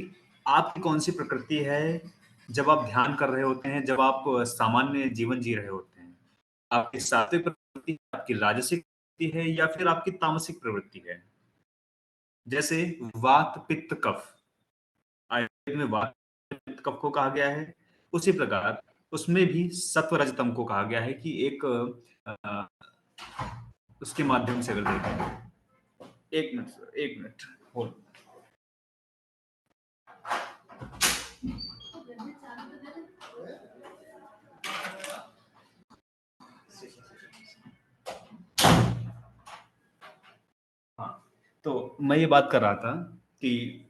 आपकी कौन सी प्रकृति है जब आप ध्यान कर रहे होते हैं, जब आप सामान्य जीवन जी रहे होते हैं? आपकी सात्विक प्रवृत्ति, आपकी राजसिक प्रवृत्ति है या फिर आपकी तामसिक प्रवृत्ति है? जैसे वात पित्त कफ, आयुर्वेद में वात पित्त कफ को कहा गया है, उसी प्रकार उसमें भी सत्व रजतम को कहा गया है कि एक उसके माध्यम से अगर देखें, एक मिनट होल्ड। हाँ, तो मैं ये बात कर रहा था कि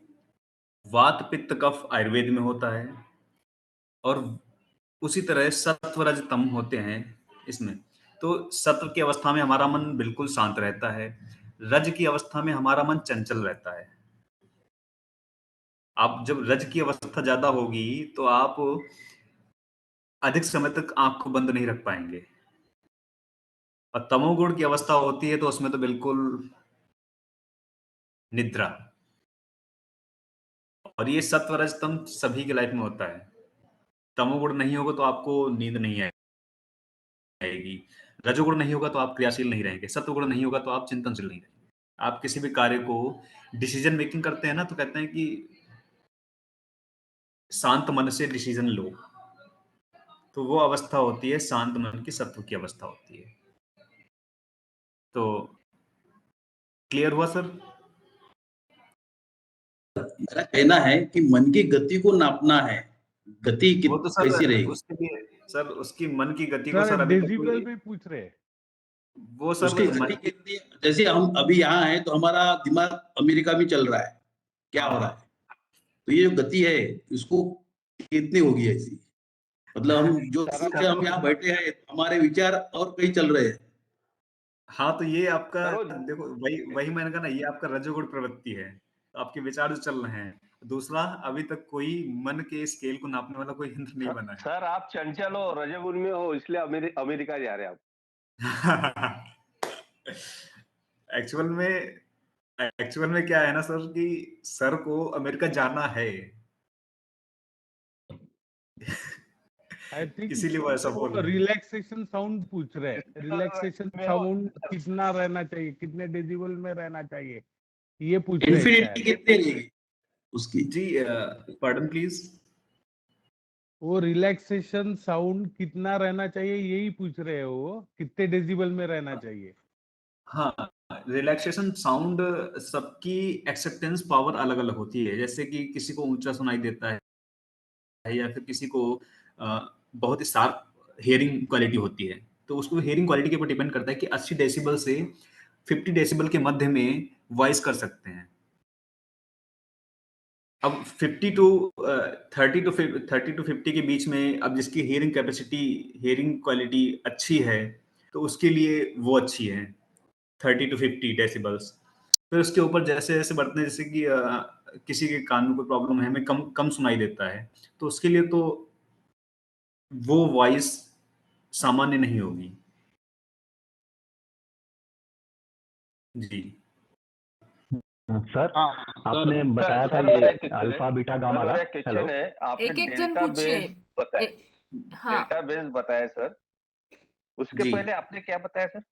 वात पित्त कफ आयुर्वेद में होता है और उसी तरह सत्व रज तम होते हैं इसमें। तो सत्व की अवस्था में हमारा मन बिल्कुल शांत रहता है, रज की अवस्था में हमारा मन चंचल रहता है। आप जब रज की अवस्था ज्यादा होगी तो आप अधिक समय तक आंख को बंद नहीं रख पाएंगे, और तमोगुण की अवस्था होती है तो उसमें तो बिल्कुल निद्रा। और ये सत्व रज तम सभी के लाइफ में होता है। तमोगुण नहीं होगा तो आपको नींद नहीं आएगी, रजोगुण नहीं होगा तो आप क्रियाशील नहीं रहेंगे, सत्वगुण नहीं होगा तो आप चिंतनशील नहीं रहेंगे। आप किसी भी कार्य को डिसीजन मेकिंग करते हैं ना, तो कहते हैं कि शांत मन से डिसीजन लो, तो वो अवस्था होती है शांत मन की, सत्व की अवस्था होती है। तो क्लियर हुआ सर? मेरा कहना है कि मन की गति को नापना है, गति वो तो सर कैसी रहेगी। उसके लिए सर उसकी मन की गति को सर अभी तक डेसिबल में पूछ रहे हैं। वो सर उसकी गति कितनी, जैसे हम अभी यहाँ हैं तो हमारा दिमाग अमेरिका में चल रहा है, क्या हो रहा है, तो ये जो गति है इसको कितनी होगी ऐसी, मतलब हम जो सोच हम यहाँ बैठे हैं हमारे विचार और कहीं चल रहे हैं। हाँ, तो ये आपका देखो वही मैंने कहा ना, ये आपका रजोगुण प्रवृत्ति है, तो आपके विचार जो चल रहे हैं। दूसरा, अभी तक कोई मन के स्केल को नापने वाला कोई यंत्र नहीं बना है। सर आप चंचल हो, रजोगुण में हो, इसलिए अमेरिका जा रहे हैं आप। एक्चुअल में क्या है ना सर, कि सर को अमेरिका जाना है। आई थिंक इसीलिए वो ऐसा बोल रहे हैं। रिलैक्सेशन साउंड पूछ रहे हैं। रिलैक्सेशन साउंड कितना रहना चाहिए, कितने डेसिबल में रहना चाहिए, ये पूछ रहे हैं इन्फिनिटी कितनी रहेगी उसकी? जी पार्डन प्लीज। वो रिलैक्सेशन साउंड कितना रहना चाहिए यही पूछ रहे हो, वो कितने डेसिबल में रहना चाहिए। हाँ, रिलैक्सेशन साउंड सबकी एक्सेप्टेंस पावर अलग अलग होती है। जैसे कि किसी को ऊंचा सुनाई देता है या फिर किसी को बहुत ही शार्प हियरिंग क्वालिटी होती है, तो उसको हियरिंग क्वालिटी के ऊपर डिपेंड करता है कि 80 डेसिबल से 50 डेसिबल के मध्य में वॉइस कर सकते हैं। अब 50 टू 30 टू 50 के बीच में, अब जिसकी हियरिंग कैपेसिटी, हियरिंग क्वालिटी अच्छी है, तो उसके लिए वो अच्छी है 30 टू 50 डेसिबल्स। फिर उसके ऊपर जैसे जैसे बढ़ते हैं, जैसे कि किसी के कान में कोई प्रॉब्लम है, हमें कम कम सुनाई देता है, तो उसके लिए तो वो वॉइस सामान्य नहीं होगी। जी सर आपने बताया था ये अल्फा बीटा गामा का। हेलो, एक जन पूछिए। हाँ, डेटाबेस बताया सर, उसके जी। पहले आपने क्या बताया सर?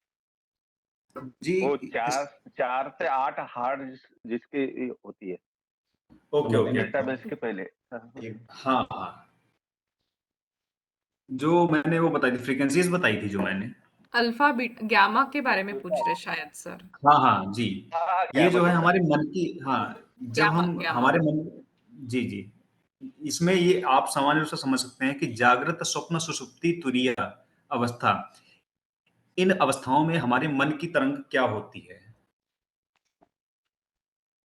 जी वो 4 से 8 हार्ड जिसकी होती है, ओके डेटाबेस के पहले। हाँ हाँ, जो मैंने वो बताई थी, फ्रीक्वेंसीज बताई थी जो मैंने। अल्फा बीटा गामा के बारे में पूछ रहे शायद सर। हाँ जी, ये जो है हमारे मन की, हाँ, जब गामा हम गामा हमारे मन, जी, इसमें ये आप सामान्य रूप से समझ सकते हैं कि जागृत, स्वप्न, सुषुप्ति, तुरीय अवस्था, इन अवस्थाओं में हमारे मन की तरंग क्या होती है।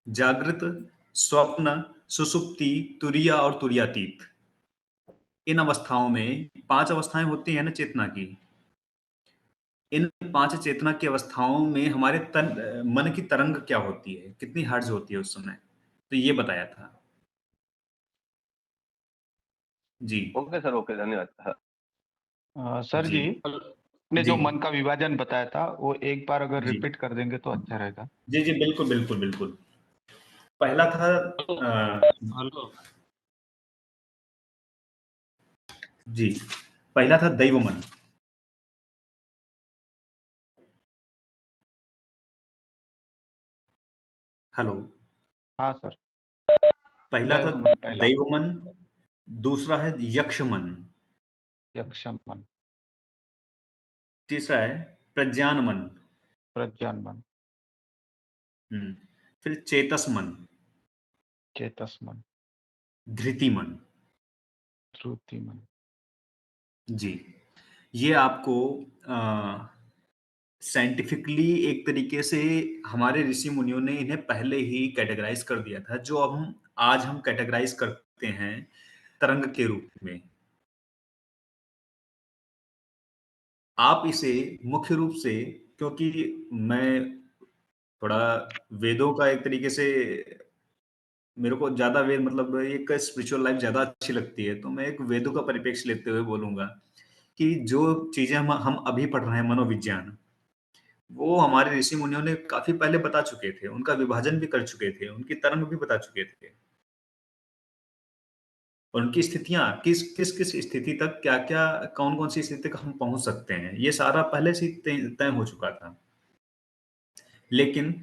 जागृत, स्वप्न, सुषुप्ति, तुरीय और तुरीयातीत, इन अवस्थाओं में 5 अवस्थाएं होती हैं ना चेतना की। इन 5 चेतना की अवस्थाओं में हमारे मन की तरंग क्या होती है, कितनी हर्ट्ज होती है उस समय, तो ये बताया था। जी ओके सर, ओके, धन्यवाद। सर जी, ने जो जी। मन का विभाजन बताया था वो एक बार अगर जी। रिपीट कर देंगे तो अच्छा रहेगा। जी बिल्कुल। पहला था हेलो, जी, पहला था दैवमन। हेलो। हाँ सर। पहला था दैवमन पहला। दैवमन, दूसरा है यक्षमन, यक्षमन। तीसरा है प्रज्ञानमन, प्रज्ञानमन। फिर चेतसमन, चेतसमन। धृतिमन। श्रुतिमन। जी, ये आपको साइंटिफिकली एक तरीके से हमारे ऋषि मुनियों ने इन्हें पहले ही कैटेगराइज कर दिया था, जो अब हम आज हम कैटेगराइज करते हैं तरंग के रूप में। आप इसे मुख्य रूप से, क्योंकि मैं थोड़ा वेदों का एक तरीके से, मेरे को ज्यादा वेद मतलब एक स्पिरिचुअल लाइफ ज्यादा अच्छी लगती है, तो मैं एक वेदों का परिप्रेक्ष्य लेते हुए बोलूंगा कि जो चीजें हम अभी पढ़ रहे हैं मनोविज्ञान, वो हमारे ऋषि मुनियों ने काफी पहले बता चुके थे, उनका विभाजन भी कर चुके थे, उनकी तरंग भी बता चुके थे, और उनकी स्थितियां किस किस किस स्थिति तक क्या क्या, कौन कौन सी स्थिति तक हम पहुंच सकते हैं, ये सारा पहले से ही तय तय हो चुका था। लेकिन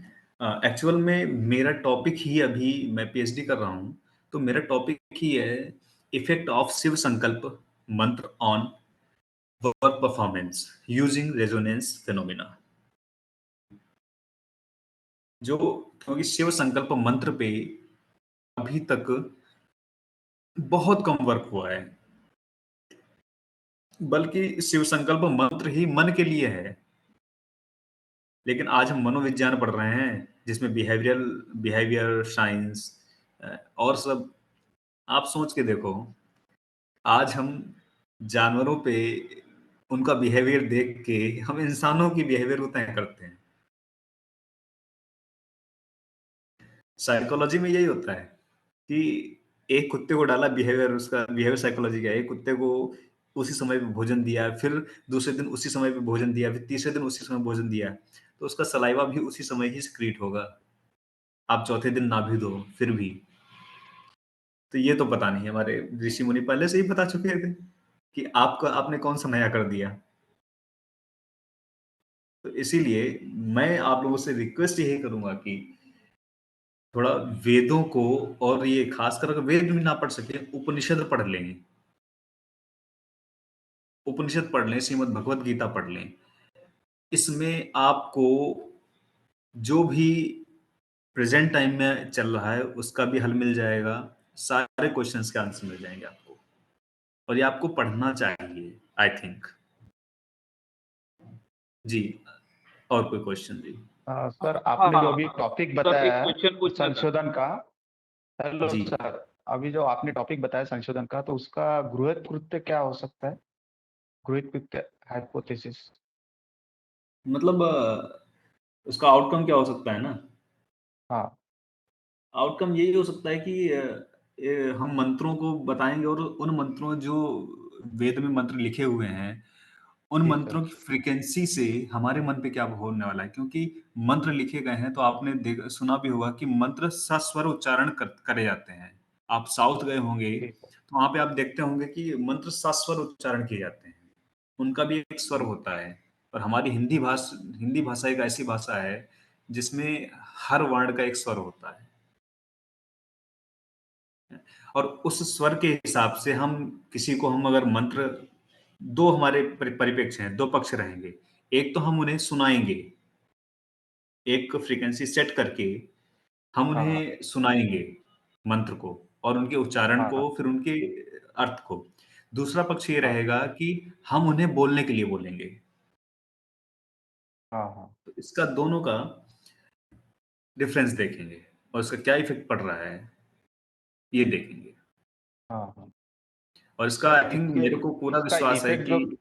एक्चुअल में मेरा टॉपिक ही, अभी मैं पीएचडी कर रहा हूँ, तो मेरा टॉपिक ही है इफेक्ट ऑफ शिव संकल्प मंत्र on work performance using resonance phenomena. जो, क्योंकि शिव संकल्प मंत्र पे अभी तक बहुत कम वर्क हुआ है, बल्कि शिव संकल्प मंत्र ही मन के लिए है। लेकिन आज हम मनोविज्ञान पढ़ रहे हैं, जिसमें बिहेवियर साइंस और सब। आप सोच के देखो, आज हम जानवरों पे उनका बिहेवियर देख के हम इंसानों की बिहेवियर को तय करते हैं। साइकोलॉजी में यही होता है कि एक कुत्ते को डाला, बिहेवियर, उसका बिहेवियर साइकोलॉजी का है, एक कुत्ते को उसी समय पे भोजन दिया, फिर दूसरे दिन उसी समय पे भोजन दिया, फिर तीसरे दिन उसी समय भोजन दिया, तो उसका सलाइवा भी उसी समय ही सिक्रीट होगा। आप चौथे दिन ना भी दो फिर भी। तो ये तो पता नहीं, हमारे ऋषि मुनि पहले से ही बता चुके थे कि आपका आपने कौन सा नया कर दिया। तो इसीलिए मैं आप लोगों से रिक्वेस्ट यही करूंगा कि थोड़ा वेदों को, और ये खासकर अगर वेद भी ना पढ़ सके, उपनिषद पढ़ लें, उपनिषद पढ़ लें, श्रीमद् भगवत गीता पढ़ लें। इसमें आपको जो भी प्रेजेंट टाइम में चल रहा है उसका भी हल मिल जाएगा, सारे क्वेश्चंस के आंसर मिल जाएंगे आपको, और ये आपको पढ़ना चाहिए, आई थिंक। जी, और कोई क्वेश्चन? जी सर आपने जो अभी टॉपिक बताया है संशोधन का। हेलो जी, सर, अभी जो आपने टॉपिक बताया संशोधन का, तो उसका गृहीत कृत्य क्या हो सकता है? गृहीत कृत्य हाइपोथेसिस। मतलब उसका आउटकम क्या हो सकता है ना? हाँ। आउटकम यही हो सकता है कि हम मंत्रों को बताएंगे, और उन मंत्रों, जो वेद में मंत्र लिखे हुए हैं, उन जी सर। मंत्रों की फ्रीक्वेंसी से हमारे मन पे क्या होने वाला है। क्योंकि मंत्र लिखे गए हैं, तो आपने सुना भी होगा कि मंत्र सस्वर उच्चारण करे जाते हैं। आप साउथ गए होंगे, जी सर। तो वहां पे आप देखते होंगे कि मंत्र सस्वर उच्चारण किए जाते हैं, उनका भी एक स्वर जी। होता है। और हमारी हिंदी भाषा एक ऐसी भाषा है जिसमें हर वर्ण का एक स्वर होता है, और उस स्वर के हिसाब से हम किसी को, हम अगर मंत्र, दो हमारे परिप्रेक्ष्य हैं, दो पक्ष रहेंगे। एक तो हम उन्हें सुनाएंगे, एक फ्रीक्वेंसी सेट करके हम हाँ हाँ। उन्हें सुनाएंगे मंत्र को, और उनके उच्चारण हाँ को, हाँ। फिर उनके अर्थ को। दूसरा पक्ष ये हाँ रहेगा कि हम उन्हें बोलने के लिए बोलेंगे। हाँ। हाँ तो इसका दोनों का डिफरेंस देखेंगे, और इसका क्या इफेक्ट पड़ रहा है ये देखेंगे। हाँ। हाँ। और इसका सर आई थिंक इसके मेरे को पूरा इसका विश्वास है इफेक्ट कि, जो,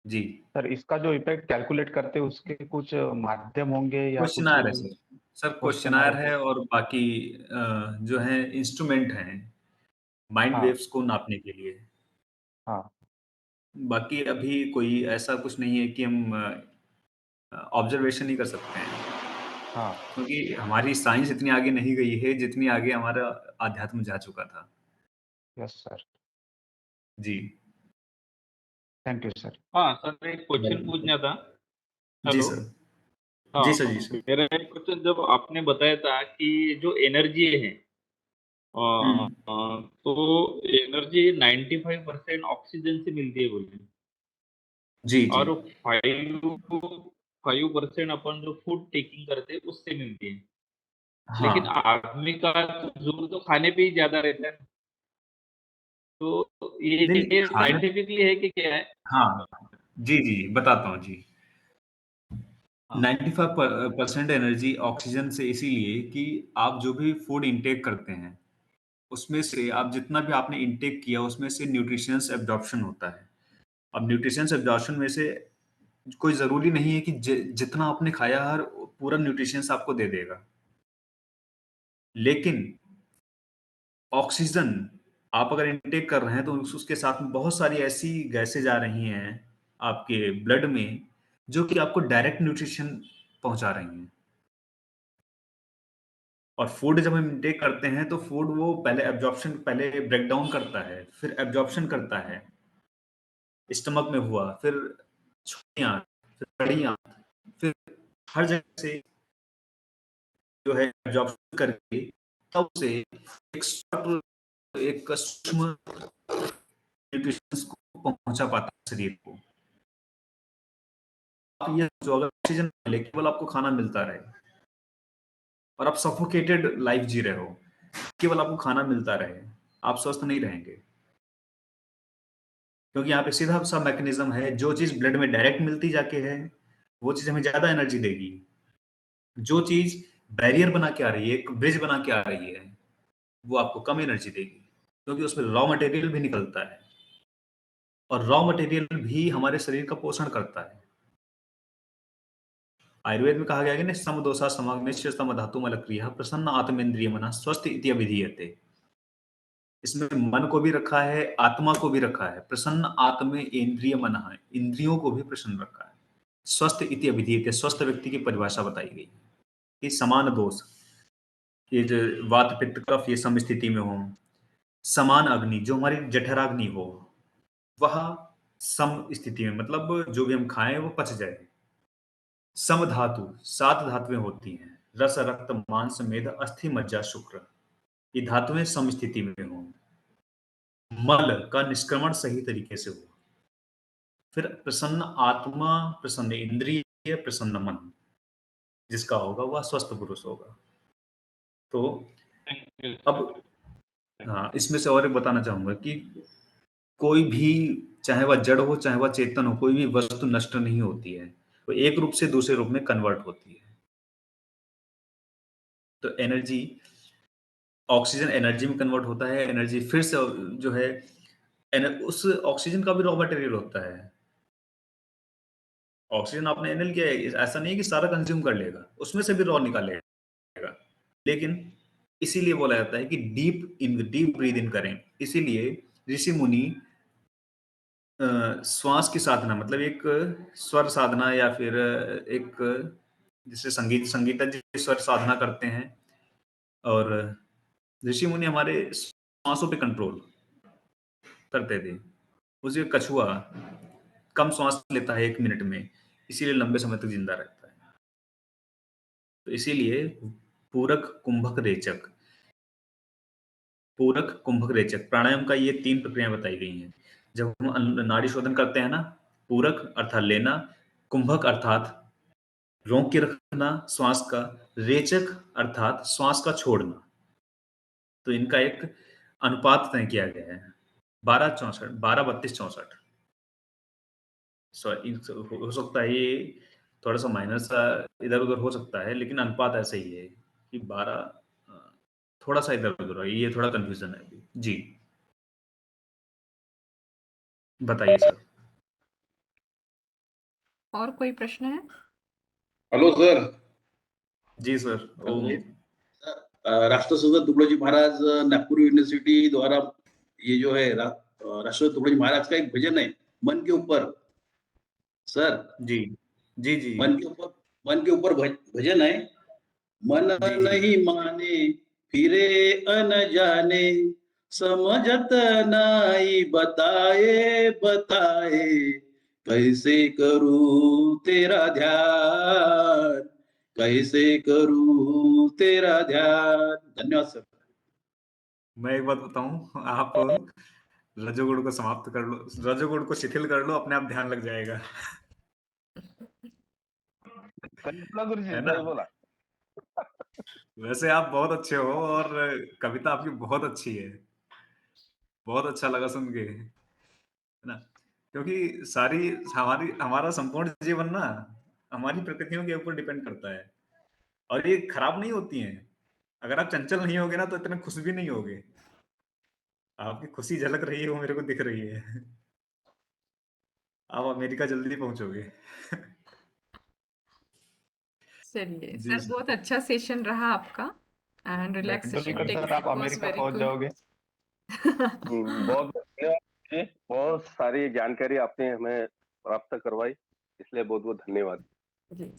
जी, सर इसका जो इफेक्ट कैलकुलेट करते हैं उसके कुछ माध्यम होंगे या कुछ क्वेश्चनायर है सर। सर क्वेश्चन क्वेश्चनायर है? है, और बाकी जो है इंस्ट्रूमेंट हैं माइंड हाँ वेव्स को नापने के लिए। हाँ। बाकी अभी कोई ऐसा कुछ नहीं है कि हम ऑब्जर्वेशन ही कर सकते हैं, हाँ। क्योंकि हमारी साइंस इतनी आगे नहीं गई है जितनी आगे हमारा आध्यात्म जा चुका था। Yes sir. जी थैंक यू सर। हाँ सर, एक क्वेश्चन पूछना था। जी हेलो। सर। हाँ, जी सर, जी सर। मेरा एक क्वेश्चन, जब आपने बताया था कि जो एनर्जी है, हम्म। तो एनर्जी 95% ऑक्सीजन से मिलती है बोले, जी जी। और 5% अपन जो फूड टेकिंग करते हैं उससे मिलती है। लेकिन हाँ आदमी का जोर तो खाने पे ही ज्यादा रहता है, तो नहीं नहीं, ये खाने। साइंटिफिकली है कि क्या है? हाँ जी जी, बताता हूँ जी। हाँ 95% एनर्जी ऑक्सीजन से इसीलिए कि आप जो भी फूड इंटेक करते हैं उसमें से आप जितना भी आपने इंटेक किया उसमें से न्यूट्रिशंस एब्जॉर्प्शन होता है। अब न्यूट्रिशंस एब्जॉर्प्शन में से कोई ज़रूरी नहीं है कि जितना आपने खाया हर पूरा न्यूट्रिशंस आपको दे देगा। लेकिन ऑक्सीजन आप अगर इनटेक कर रहे हैं तो उसके साथ में बहुत सारी ऐसी गैसें जा रही हैं आपके ब्लड में, जो कि आपको डायरेक्ट न्यूट्रिशन पहुँचा रही हैं। और फूड जब हम इनटेक करते हैं तो फूड वो पहले ब्रेक डाउन करता है, फिर एब्जॉर्प्शन करता है। स्टमक में हुआ, फिर छुइयाँ, फिर कड़ियाँ, फिर हर जगह से जो है एब्जॉर्प्शन करके तब उसे एक सूक्ष्म न्यूट्रिशंस को पहुंचा पाता है शरीर को। आप ये जो अगर ऑक्सीजन मिले केवल आपको खाना मिलता रहे और आप सफोकेटेड लाइफ जी रहे हो, केवल आपको खाना मिलता रहे, आप स्वस्थ नहीं रहेंगे। क्योंकि यहाँ पे सीधा सा मैकेनिज्म है, जो चीज ब्लड में डायरेक्ट मिलती जाके है वो चीज हमें ज्यादा एनर्जी देगी। जो चीज बैरियर बना के आ रही है, एक ब्रिज बना के आ रही है, वो आपको कम एनर्जी देगी, क्योंकि उसमें रॉ मटेरियल भी निकलता है और रॉ मटेरियल भी हमारे शरीर का पोषण करता है। आयुर्वेद में कहा गया है कि सम दोषा समाग्निश्च सम धातु मलक्रिया प्रसन्न आत्मेन्द्रिय मना स्वस्थ इति अभिधीयते। इसमें मन को भी रखा है, आत्मा को भी रखा है। प्रसन्न आत्मे इंद्रिय मन है, इंद्रियों को भी प्रसन्न रखा है। स्वस्थ इति अभिधीयते, स्वस्थ व्यक्ति की परिभाषा बताई गई है कि समान दोष, ये जो वात पित्त कफ ये सम स्थिति में हो, समान अग्नि जो हमारी जठराग्नि हो वह सम स्थिति में, मतलब जो भी हम खाएं वो पच जाए। सम धातु, 7 धातुएं होती हैं, रस रक्त मांस मेद अस्थि मज्जा शुक्र, ये धातुएं सम स्थिति में हो। मल का निष्क्रमण सही तरीके से हो, फिर प्रसन्न आत्मा, प्रसन्न इंद्रिय, प्रसन्न मन जिसका होगा वह स्वस्थ पुरुष होगा। तो अब हाँ, इसमें से और एक बताना चाहूंगा कि कोई भी, चाहे वह जड़ हो चाहे वह चेतन हो, कोई भी वस्तु नष्ट नहीं होती है, वो एक रूप से दूसरे रूप में कन्वर्ट होती है। तो एनर्जी, ऑक्सीजन एनर्जी में कन्वर्ट होता है, एनर्जी फिर से जो है उस ऑक्सीजन का भी रॉ मटेरियल होता है। ऑक्सीजन आपने इनहेल किया है, ऐसा नहीं है कि सारा कंज्यूम कर लेगा, उसमें से भी रॉ निकालेगा। लेकिन इसीलिए बोला जाता है कि डीप ब्रीद इन करें। इसीलिए ऋषि मुनि श्वास की साधना, मतलब एक स्वर साधना या फिर एक, जैसे संगीतज्ञ स्वर साधना करते हैं, और ऋषि मुनि हमारे श्वासों पे कंट्रोल करते थे। उसे कछुआ कम श्वास लेता है 1 मिनट में, इसीलिए लंबे समय तक जिंदा रहता है। तो इसीलिए पूरक कुंभक रेचक, पूरक कुंभक रेचक प्राणायाम का ये 3 प्रक्रियाएं बताई गई हैं। जब हम नाड़ी शोधन करते हैं ना, पूरक अर्थात लेना, कुंभक अर्थात रोक के रखना श्वास का, रेचक अर्थात श्वास का छोड़ना। तो इनका एक अनुपात तय किया गया है, 12-64, 12-32-64। हो सकता है ये थोड़ा सा माइनर सा इधर उधर हो सकता है, लेकिन अनुपात ऐसा ही है कि 12 थोड़ा सा इधर उधर है, ये थोड़ा कंफ्यूजन है अभी जी। बताइए सर। और कोई प्रश्न है? Hello sir. जी सर। ओम। राष्ट्रसंत तुकडोजी महाराज नागपुर यूनिवर्सिटी द्वारा ये जो है राष्ट्रसंत तुकडोजी महाराज का एक भजन है मन के ऊपर। सर जी जी जी मन के ऊपर भजन है। मन जी जी नहीं माने फिरे अन जाने समझत नाही बताए बताए, कैसे करूं तेरा ध्यान, कैसे करूं तेरा ध्यान। धन्यवाद सर। मैं एक बात बताऊं, आप रजोगुण को समाप्त कर लो, रजोगुण को शिथिल कर लो, अपने आप ध्यान लग जाएगा, सही बोला गुरुजी, है ना? सही बोला। वैसे आप बहुत अच्छे हो और कविता आपकी बहुत अच्छी है, बहुत अच्छा लगा सुन के, है ना? क्योंकि सारी हमारा संपूर्ण जीवन ना हमारी प्रकृतियों के ऊपर डिपेंड करता है, और ये खराब नहीं होती हैं। अगर आप चंचल नहीं होगे ना तो इतने खुश भी नहीं होगे। आपकी खुशी झलक रही है, वो मेरे को दिख रही है। आप अमेरिका जल्दी पहुंचोगे। चलिए जी सर, सर। बहुत अच्छा सेशन रहा आपका, एंड रिलैक्सेशन तेंदुलकर सर, आप टेक्निक वाज अमेरिका वेरी पहुंच गुड। जाओगे। बहुत धन्यवाद जी, बहुत सारी जानकारी आपने हमें प्राप्त करवाई, इसलिए बहुत बहुत धन्यवाद। जी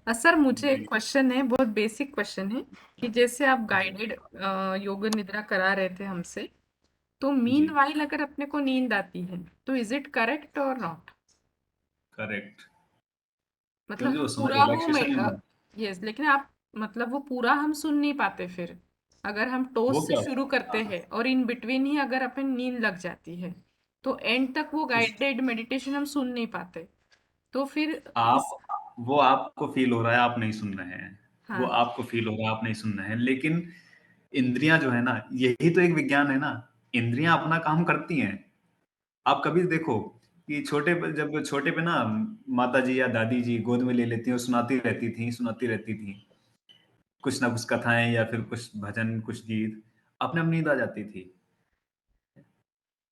सर, मुझे एक जी क्वेश्चन है, बहुत बेसिक क्वेश्चन है कि जैसे आप गाइडेड योग निद्रा करा रहे थे हमसे, तो जी मीन वाइल अगर अपने को नींद आती है तो इज इट करेक्ट और नॉट? करेक्ट, मतलब क्योंकि हम उस समय पूरा वो रिलैक्सेशन है ना। यस, लेकिन आप मतलब वो पूरा हम सुन नहीं पाते फिर, अगर हम वो टोस से क्या शुरू करते हैं और इन बिटवीन ही अगर अपन नींद लग जाती है, तो एंड तक वो उस गाइडेड मेडिटेशन हम सुन नहीं पाते, तो फिर इस आप वो आपको फील हो रहा है, आप नहीं सुन रहे हैं। वो हाँ आपको फील हो रहा है, आप नहीं सुन रहे हैं, लेकिन इंद्रियां जो है ना, यही तो एक विज्ञान है ना। इंद्रियां अपना काम करती हैं। आप कभी देखो कि जब छोटे पे ना माता जी या दादी जी गोद में ले लेती हैं और सुनाती रहती थी कुछ ना कुछ कथाएं या फिर कुछ भजन, कुछ गीत, अपने आप नींद आ जाती थी।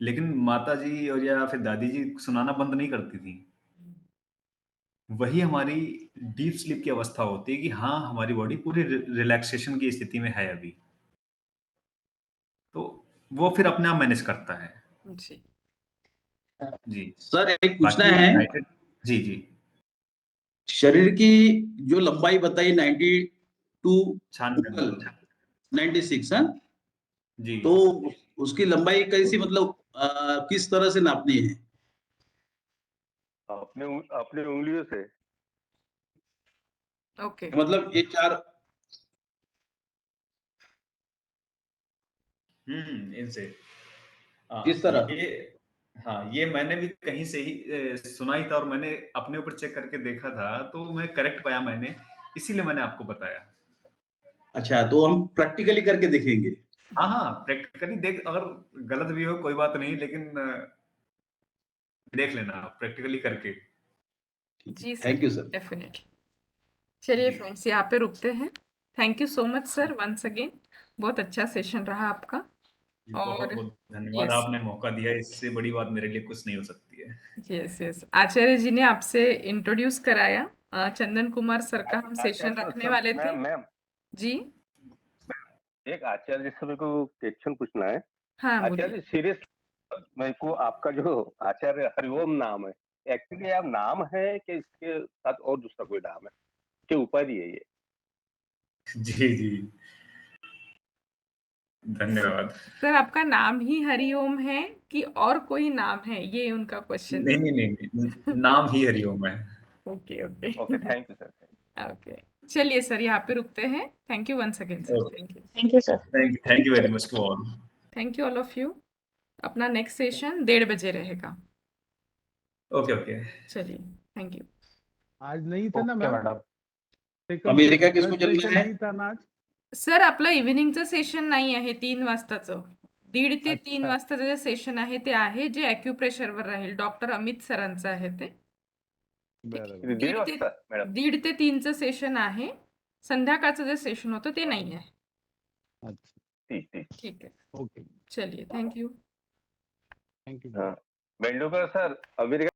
लेकिन माता जी और या फिर दादी जी सुनाना बंद नहीं करती थी। वही हमारी डीप स्लीप की अवस्था होती है कि हाँ, हमारी बॉडी पूरी रिलैक्सेशन की स्थिति में है अभी। तो वो फिर अपने आप मैनेज करता है। जी जी। सर एक पूछना बाकी है, गाइडेड। जी, जी। शरीर की जो लंबाई बताई 92 96। टोटल 96, हाँ, जी। तो उसकी लंबाई कैसी, मतलब किस तरह से नापनी है? अपने उंगलियों से। ओके मतलब ये चार, इनसे। किस तरह? ये हाँ, ये मैंने भी कहीं से ही सुना ही था और मैंने अपने ऊपर चेक करके देखा था, तो मैं करेक्ट पाया मैंने, इसीलिए मैंने आपको बताया। अच्छा, तो हम प्रैक्टिकली करके देखेंगे। हाँ, हाँ, प्रैक्टिकली देख, अगर गलत भी हो कोई बात नहीं, लेकिन देख लेना आप प्रैक्टिकली करके। ठीक है, जी sir, thank you sir. Definitely. चलिए जी। फ्रेंड्स, यहाँ पे रुकते हैं। Thank you so much sir, once again, बहुत अच्छा सेशन रहा आपका। जी, और बहुत-बहुत धन्यवाद, यस आपने मौका दिया, इससे बड़ी बात मेरे लिए कुछ नहीं हो सकती है। यस यस, आचार्य जी ने आपसे इंट्रोड्यूस कराया, चंदन कुमार सर का हम सेशन आचार्य रखने सर, वाले थे। मैम मैम, जी एक आचार्य जी से मेरे को क्वेश्चन पूछना है। हाँ आचार्य बोलिए। जी, सीरियस, मेरे को आपका जो आचार्य हरिओम नाम है, एक्चुअली आप नाम है कि इसके साथ और दूसरा कोई नाम है, कि उपाधि है ये? जी, जी। धन्यवाद। सर आपका नाम ही हरिओम है कि और कोई नाम है, ये उनका क्वेश्चन नहीं, नहीं, नहीं, नहीं, है। नाम ही हरिओम है। Okay okay okay, thank you sir. Okay, चलिए सर, यहाँ पे रुकते हैं। Thank you once again sir, okay, thank you. Thank you very much to all. Thank you all of you. अपना नेक्स्ट सेशन 1:30 बजे रहेगा। Okay, okay. चलिए, थैंक यू। आज नहीं था ना okay ma'am? Madam. Second America किसको थर्ड चलना सेशन है? नाही था ना आज? सर आपलं इव्हिनिंगचं सेशन नाही आहे, 3 वाजताचं. 1:30 ते 3 अच्छा वाजताचं जे सेशन आहे ते आहे, जे ॲक्युप्रेशरवर राहील. डॉक्टर अमित सरांचं आहे ते. ठीक आहे. बरोबर. 1:30 वाजता मॅडम? 1:30 ते 3चं सेशन आहे. संध्याकाळचं जे सेशन होतं ते नाही आहे. अच्छा ठीक ठीक. ठीक आहे. ओके, चलिए, थैंक यू. Thank you. हाँ, बेंडुकर सर, अमेरिका